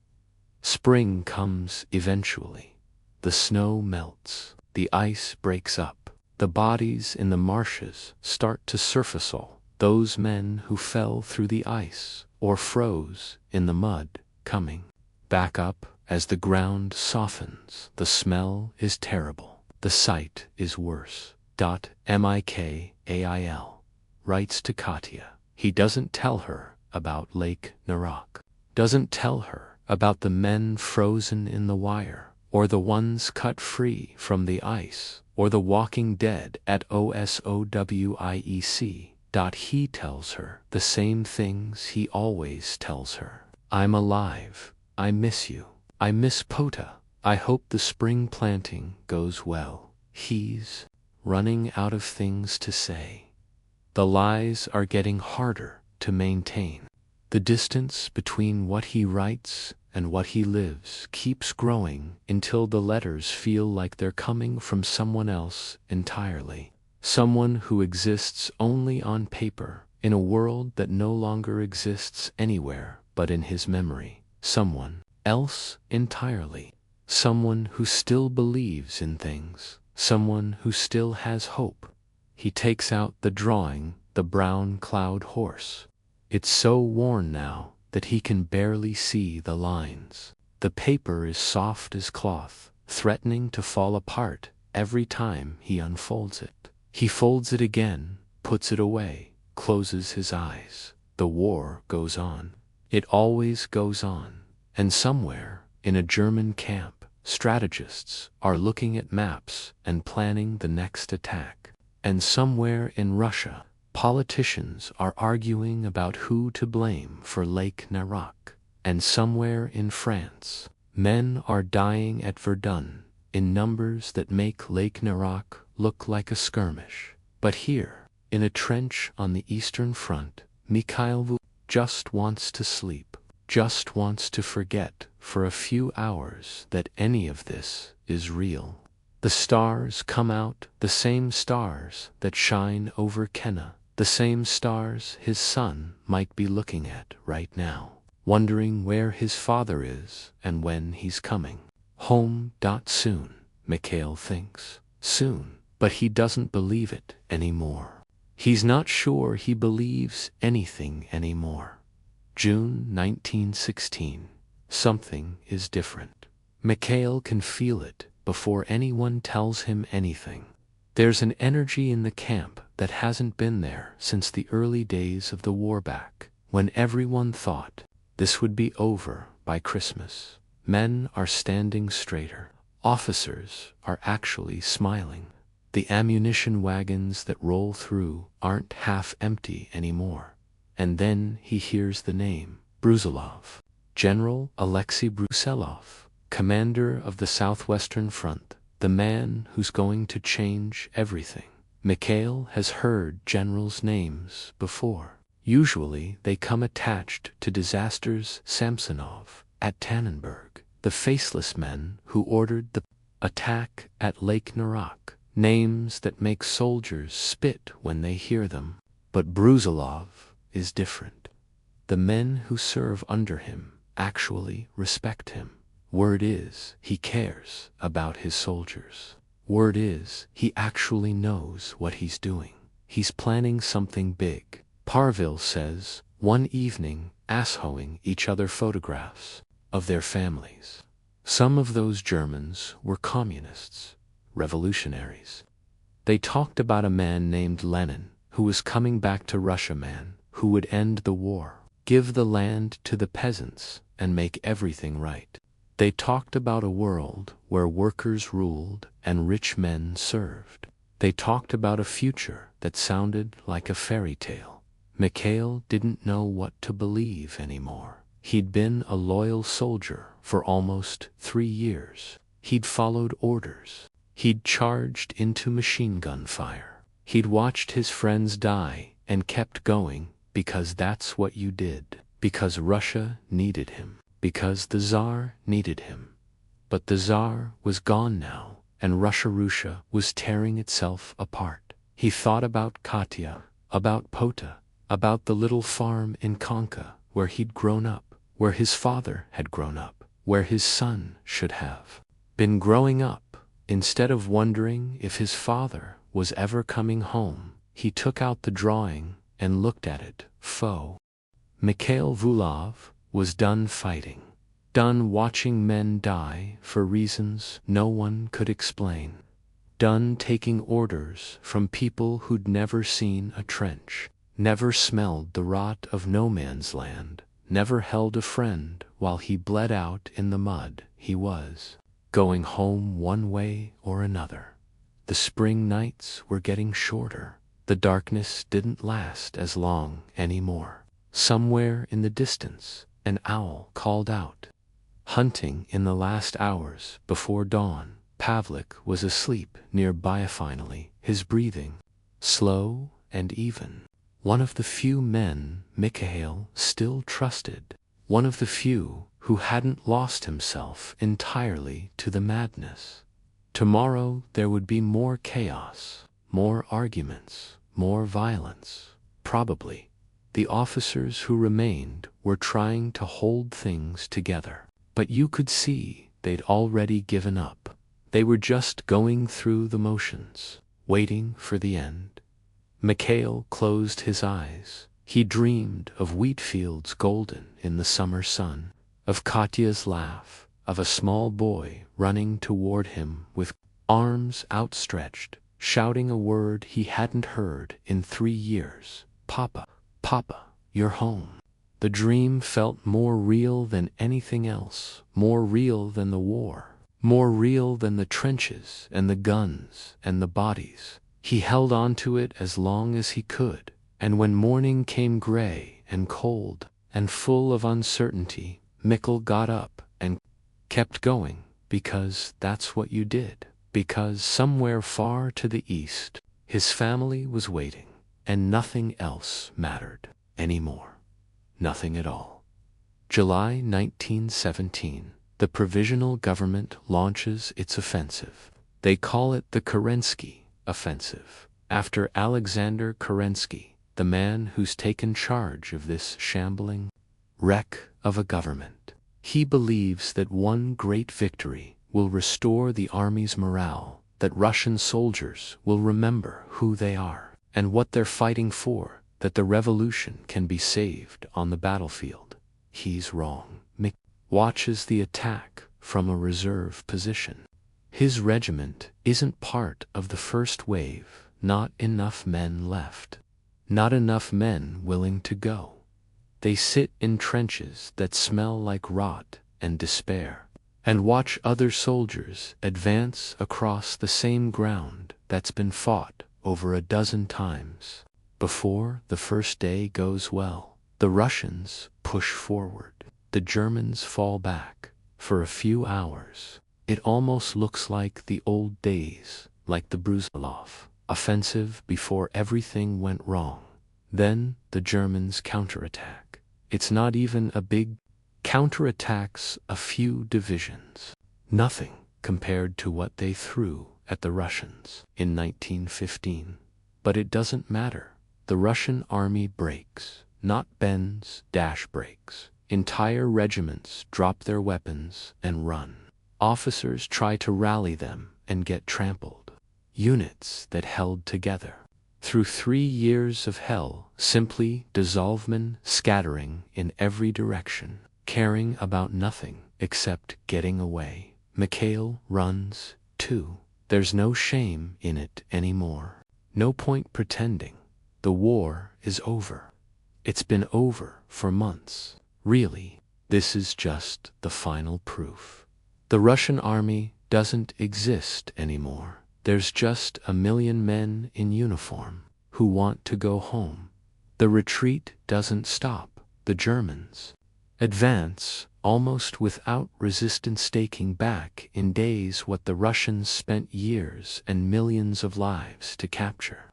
Spring comes eventually. The snow melts. The ice breaks up. The bodies in the marshes start to surface. All those men who fell through the ice or froze in the mud coming back up as the ground softens. The smell is terrible. The sight is worse. Mikhail writes to Katya. He doesn't tell her about Lake Narok. Doesn't tell her about the men frozen in the wire, or the ones cut free from the ice, or the walking dead at OSOWIEC. He tells her the same things he always tells her. I'm alive. I miss you. I miss Pota. I hope the spring planting goes well. He's running out of things to say. The lies are getting harder to maintain. The distance between what he writes and what he lives keeps growing until the letters feel like they're coming from someone else entirely. Someone who exists only on paper, in a world that no longer exists anywhere but in his memory. Someone else entirely. someone who still believes in things, someone who still has hope. He takes out the drawing, the brown cloud horse. It's so worn now that he can barely see the lines. The paper is soft as cloth, threatening to fall apart every time he unfolds it. He folds it again, puts it away, closes his eyes. The war goes on. It always goes on. And somewhere, in a German camp, strategists are looking at maps and planning the next attack. And somewhere in Russia, politicians are arguing about who to blame for Lake Narak. And somewhere in France, men are dying at Verdun in numbers that make Lake Narak look like a skirmish. But here, in a trench on the Eastern Front, Mikhail just wants to sleep, just wants to forget for a few hours that any of this is real. The stars come out, the same stars that shine over Kenna, the same stars his son might be looking at right now, wondering where his father is and when he's coming home. Soon, Mikhail thinks. Soon. But he doesn't believe it anymore. He's not sure he believes anything anymore. June 1916. Something is different. Mikhail can feel it before anyone tells him anything. There's an energy in the camp that hasn't been there since the early days of the war back, when everyone thought this would be over by Christmas. Men are standing straighter. Officers are actually smiling. The ammunition wagons that roll through aren't half empty anymore. And then he hears the name, Brusilov. General Alexei Brusilov, commander of the Southwestern Front, the man who's going to change everything. Mikhail has heard generals' names before. Usually they come attached to disasters. Samsonov at Tannenberg, the faceless men who ordered the attack at Lake Narak, names that make soldiers spit when they hear them. But Brusilov is different. The men who serve under him actually respect him. Word is, he cares about his soldiers. Word is, he actually knows what he's doing. He's planning something big. Parville says, one evening, asshoing each other photographs of their families. Some of those Germans were communists, revolutionaries. They talked about a man named Lenin, who was coming back to Russia, man, who would end the war, give the land to the peasants, and make everything right. They talked about a world where workers ruled and rich men served. They talked about a future that sounded like a fairy tale. Mikhail didn't know what to believe anymore. He'd been a loyal soldier for almost 3 years. He'd followed orders. He'd charged into machine gun fire. He'd watched his friends die and kept going because that's what you did. Because Russia needed him. Because the Tsar needed him. But the Tsar was gone now, and Russia was tearing itself apart. He thought about Katya, about Pota, about the little farm in Konka where he'd grown up, where his father had grown up, where his son should have been growing up. Instead of wondering if his father was ever coming home, he took out the drawing and looked at it. Mikhail Vulov was done fighting, done watching men die for reasons no one could explain, done taking orders from people who'd never seen a trench, never smelled the rot of no man's land, never held a friend while he bled out in the mud. He was going home one way or another. The spring nights were getting shorter. The darkness didn't last as long anymore. Somewhere in the distance, an owl called out. Hunting in the last hours before dawn, Pavlik was asleep nearby. Finally, his breathing slow and even. One of the few men Mikhail still trusted. One of the few who hadn't lost himself entirely to the madness. Tomorrow there would be more chaos, more arguments, more violence. Probably. The officers who remained were trying to hold things together. But you could see they'd already given up. They were just going through the motions, waiting for the end. Mikhail closed his eyes. He dreamed of wheat fields golden in the summer sun, of Katya's laugh, of a small boy running toward him with arms outstretched, shouting a word he hadn't heard in 3 years. Papa, Papa, you're home. The dream felt more real than anything else, more real than the war, more real than the trenches and the guns and the bodies. He held on to it as long as he could, and when morning came gray and cold and full of uncertainty, Mikhail got up and kept going, because that's what you did, because somewhere far to the east, his family was waiting, and nothing else mattered anymore. Nothing at all. July 1917, the Provisional Government launches its offensive. They call it the Kerensky Offensive, after Alexander Kerensky, the man who's taken charge of this shambling wreck of a government. He believes that one great victory will restore the army's morale, that Russian soldiers will remember who they are and what they're fighting for, that the revolution can be saved on the battlefield. He's wrong. Mick watches the attack from a reserve position. His regiment isn't part of the first wave. Not enough men left. Not enough men willing to go. They sit in trenches that smell like rot and despair, and watch other soldiers advance across the same ground that's been fought over a dozen times. Before the first day goes well, the Russians push forward. The Germans fall back. For a few hours, it almost looks like the old days, like the Brusilov offensive before everything went wrong. Then the Germans counterattack. It's not even a big counterattacks, a few divisions. Nothing compared to what they threw at the Russians in 1915. But it doesn't matter. The Russian army breaks, not bends, dash breaks. Entire regiments drop their weapons and run. Officers try to rally them and get trampled. Units that held together through 3 years of hell simply dissolvement, scattering in every direction, caring about nothing except getting away. Mikhail runs too. There's no shame in it anymore. No point pretending. The war is over. It's been over for months. Really, this is just the final proof. The Russian army doesn't exist anymore. There's just 1 million men in uniform who want to go home. The retreat doesn't stop. The Germans advance almost without resistance, taking back in days what the Russians spent years and millions of lives to capture.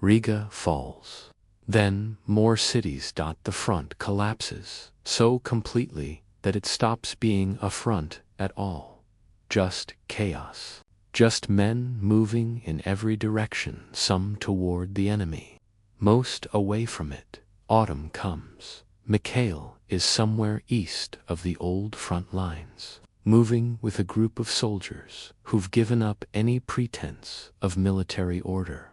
Riga falls. Then more cities. The front collapses so completely that it stops being a front at all. Just chaos. Just men moving in every direction, some toward the enemy, most away from it. Autumn comes. Mikhail is somewhere east of the old front lines, moving with a group of soldiers who've given up any pretense of military order.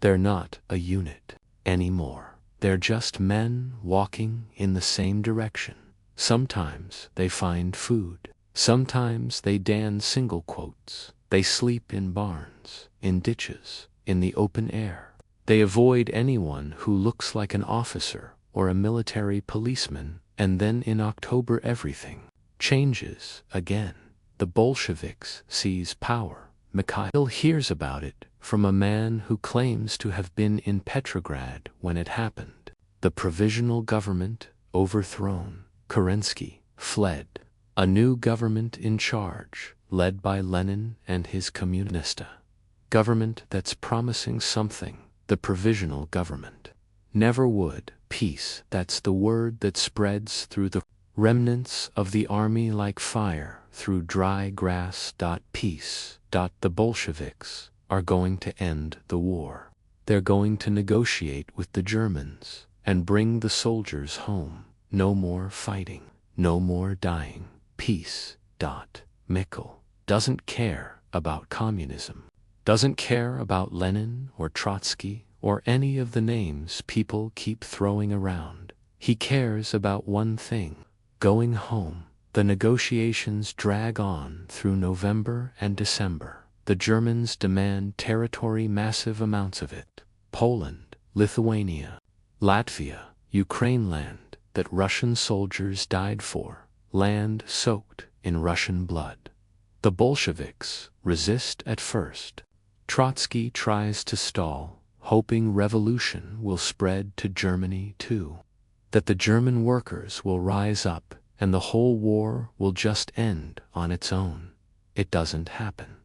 They're not a unit anymore. They're just men walking in the same direction. Sometimes they find food. Sometimes they dan single quotes. They sleep in barns, in ditches, in the open air. They avoid anyone who looks like an officer or a military policeman, and then in October everything changes again. The Bolsheviks seize power. Mikhail hears about it from a man who claims to have been in Petrograd when it happened. The provisional government overthrown. Kerensky fled. A new government in charge, led by Lenin and his Communista. Government that's promising something. The provisional government never would. Peace, that's the word that spreads through the remnants of the army like fire through dry grass. Peace. The Bolsheviks are going to end the war. They're going to negotiate with the Germans and bring the soldiers home. No more fighting. No more dying. Peace. Mikhail doesn't care about communism, doesn't care about Lenin or Trotsky or any of the names people keep throwing around. He cares about one thing: going home. The negotiations drag on through November and December. The Germans demand territory, massive amounts of it. Poland, Lithuania, Latvia, Ukraine, land that Russian soldiers died for, land soaked in Russian blood. The Bolsheviks resist at first. Trotsky tries to stall, hoping revolution will spread to Germany too, that the German workers will rise up and the whole war will just end on its own. It doesn't happen.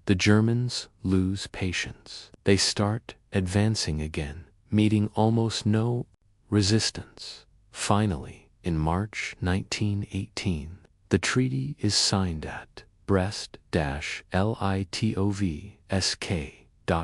The Germans lose patience. They start advancing again, meeting almost no resistance. Finally, in March 1918, the treaty is signed at Brest-Litovsk.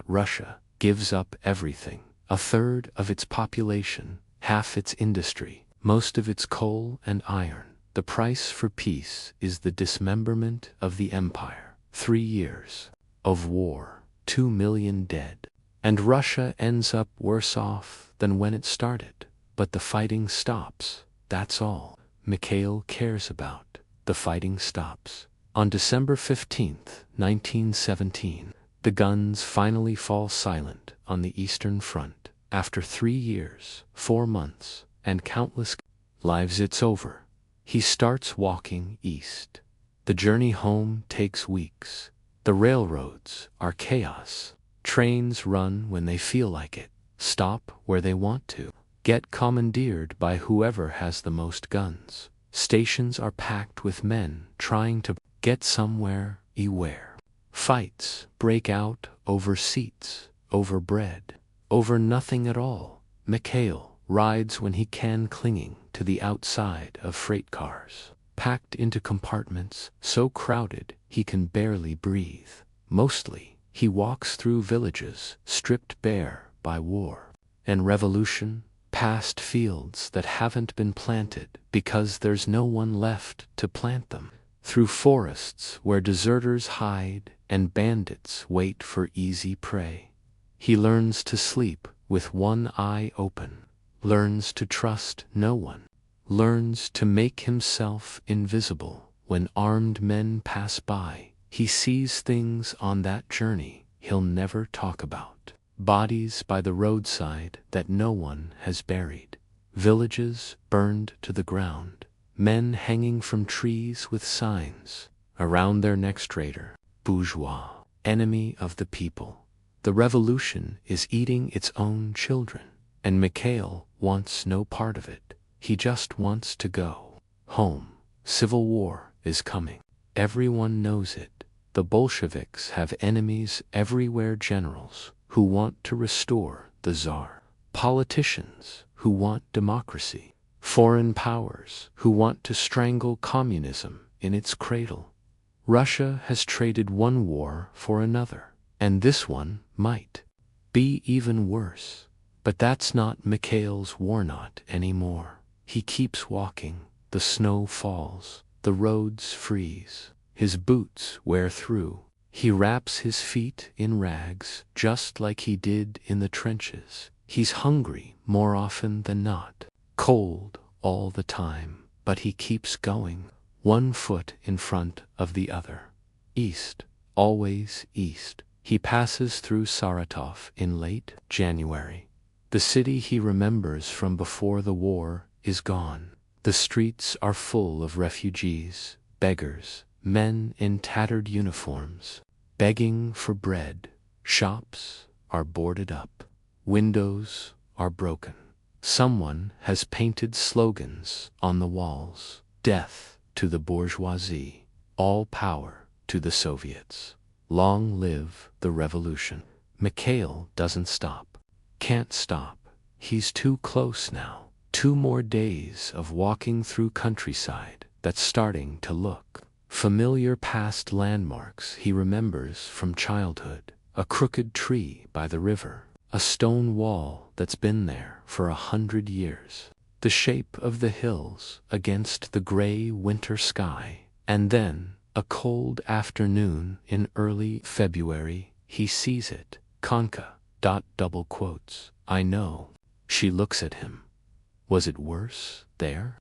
Russia gives up everything: a third of its population, half its industry, most of its coal and iron. The price for peace is the dismemberment of the empire. 3 years of war, 2 million dead. And Russia ends up worse off than when it started. But the fighting stops. That's all Mikhail cares about. The fighting stops. On December 15th, 1917, the guns finally fall silent on the Eastern Front. After 3 years, 4 months, and countless lives, it's over. He starts walking east. The journey home takes weeks. The railroads are chaos. Trains run when they feel like it, stop where they want to, get commandeered by whoever has the most guns. Stations are packed with men trying to get somewhere, anywhere. Fights break out over seats, over bread, over nothing at all. Mikhail rides when he can, clinging to the outside of freight cars, packed into compartments so crowded he can barely breathe. Mostly, he walks through villages stripped bare by war and revolution, past fields that haven't been planted because there's no one left to plant them, through forests where deserters hide and bandits wait for easy prey. He learns to sleep with one eye open, learns to trust no one, learns to make himself invisible when armed men pass by. He sees things on that journey he'll never talk about. Bodies by the roadside that no one has buried. Villages burned to the ground. Men hanging from trees with signs around their necks: traitor, bourgeois, enemy of the people. The revolution is eating its own children, and Mikhail wants no part of it. He just wants to go home. Civil war is coming. Everyone knows it. The Bolsheviks have enemies everywhere: generals who want to restore the Tsar, politicians who want democracy, foreign powers who want to strangle communism in its cradle. Russia has traded one war for another, and this one might be even worse. But that's not Mikhail's war, not anymore. He keeps walking. The snow falls. The roads freeze. His boots wear through. He wraps his feet in rags, just like he did in the trenches. He's hungry more often than not. Cold all the time. But he keeps going, one foot in front of the other. East, always east. He passes through Saratov in late January. The city he remembers from before the war is gone. The streets are full of refugees, beggars, men in tattered uniforms, begging for bread. Shops are boarded up. Windows are broken. Someone has painted slogans on the walls. Death to the bourgeoisie. All power to the Soviets. Long live the revolution. Mikhail doesn't stop. Can't stop. He's too close now. 2 more days of walking through countryside that's starting to look familiar. Past landmarks he remembers from childhood. A crooked tree by the river. A stone wall that's been there for 100 years. The shape of the hills against the gray winter sky. And then A cold afternoon in early February, he sees it. Conca. Double quotes. I know. She looks at him. Was it worse there?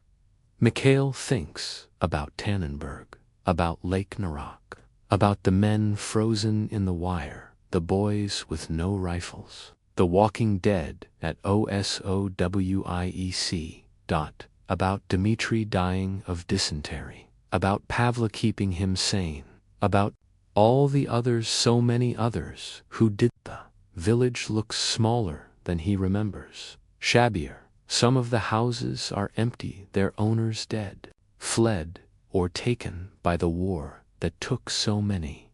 Mikhail thinks about Tannenberg, about Lake Narak, about the men frozen in the wire, the boys with no rifles, the walking dead at OSOWIEC. About Dmitri dying of dysentery, about Pavla keeping him sane, about all the others, so many others, who did. The village looks smaller than he remembers, shabbier. Some of the houses are empty, their owners dead, fled or taken by the war that took so many.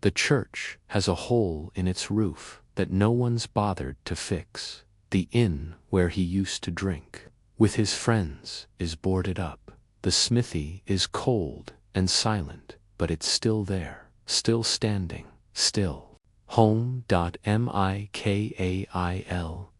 The church has a hole in its roof that no one's bothered to fix. The inn where he used to drink with his friends is boarded up. The smithy is cold and silent, but it's still there, still standing, still. Home. Mikhail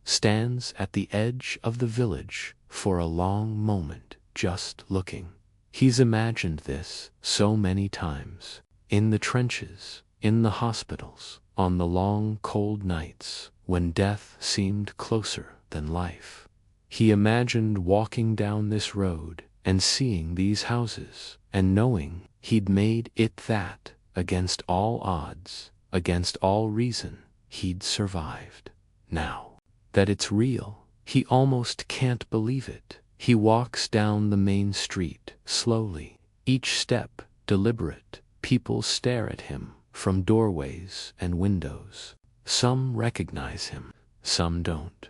stands at the edge of the village for a long moment, just looking. He's imagined this so many times, in the trenches, in the hospitals, on the long cold nights when death seemed closer than life. He imagined walking down this road and seeing these houses and knowing he'd made it, that against all odds, against all reason, he'd survived. Now that it's real, he almost can't believe it. He walks down the main street, slowly, each step deliberate. People stare at him from doorways and windows. Some recognize him, some don't.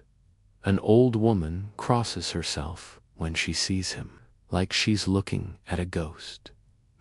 An old woman crosses herself when she sees him, like she's looking at a ghost.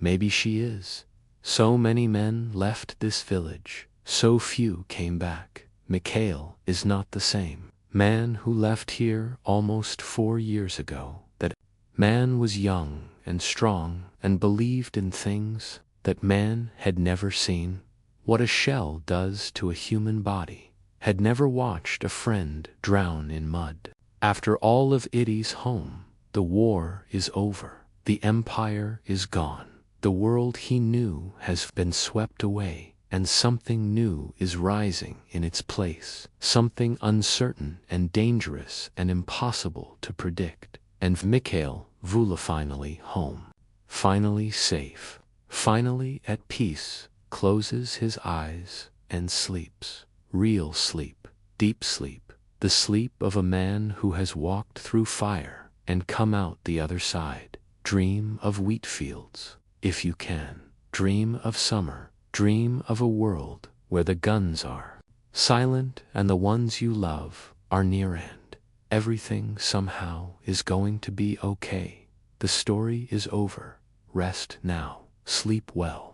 Maybe she is. So many men left this village, so few came back. Mikhail is not the same man who left here almost 4 years ago. That man was young and strong and believed in things that man had never seen. What a shell does to a human body. Had never watched a friend drown in mud. After all of Idi's home, the war is over. The empire is gone. The world he knew has been swept away, and something new is rising in its place. Something uncertain and dangerous and impossible to predict. And Mikhail Vula finally home. Finally safe. Finally at peace. Closes his eyes and sleeps. Real sleep. Deep sleep. The sleep of a man who has walked through fire and come out the other side. Dream of wheat fields, if you can. Dream of summer. Dream of a world where the guns are silent and the ones you love are near, and everything somehow is going to be okay. The story is over. Rest now. Sleep well.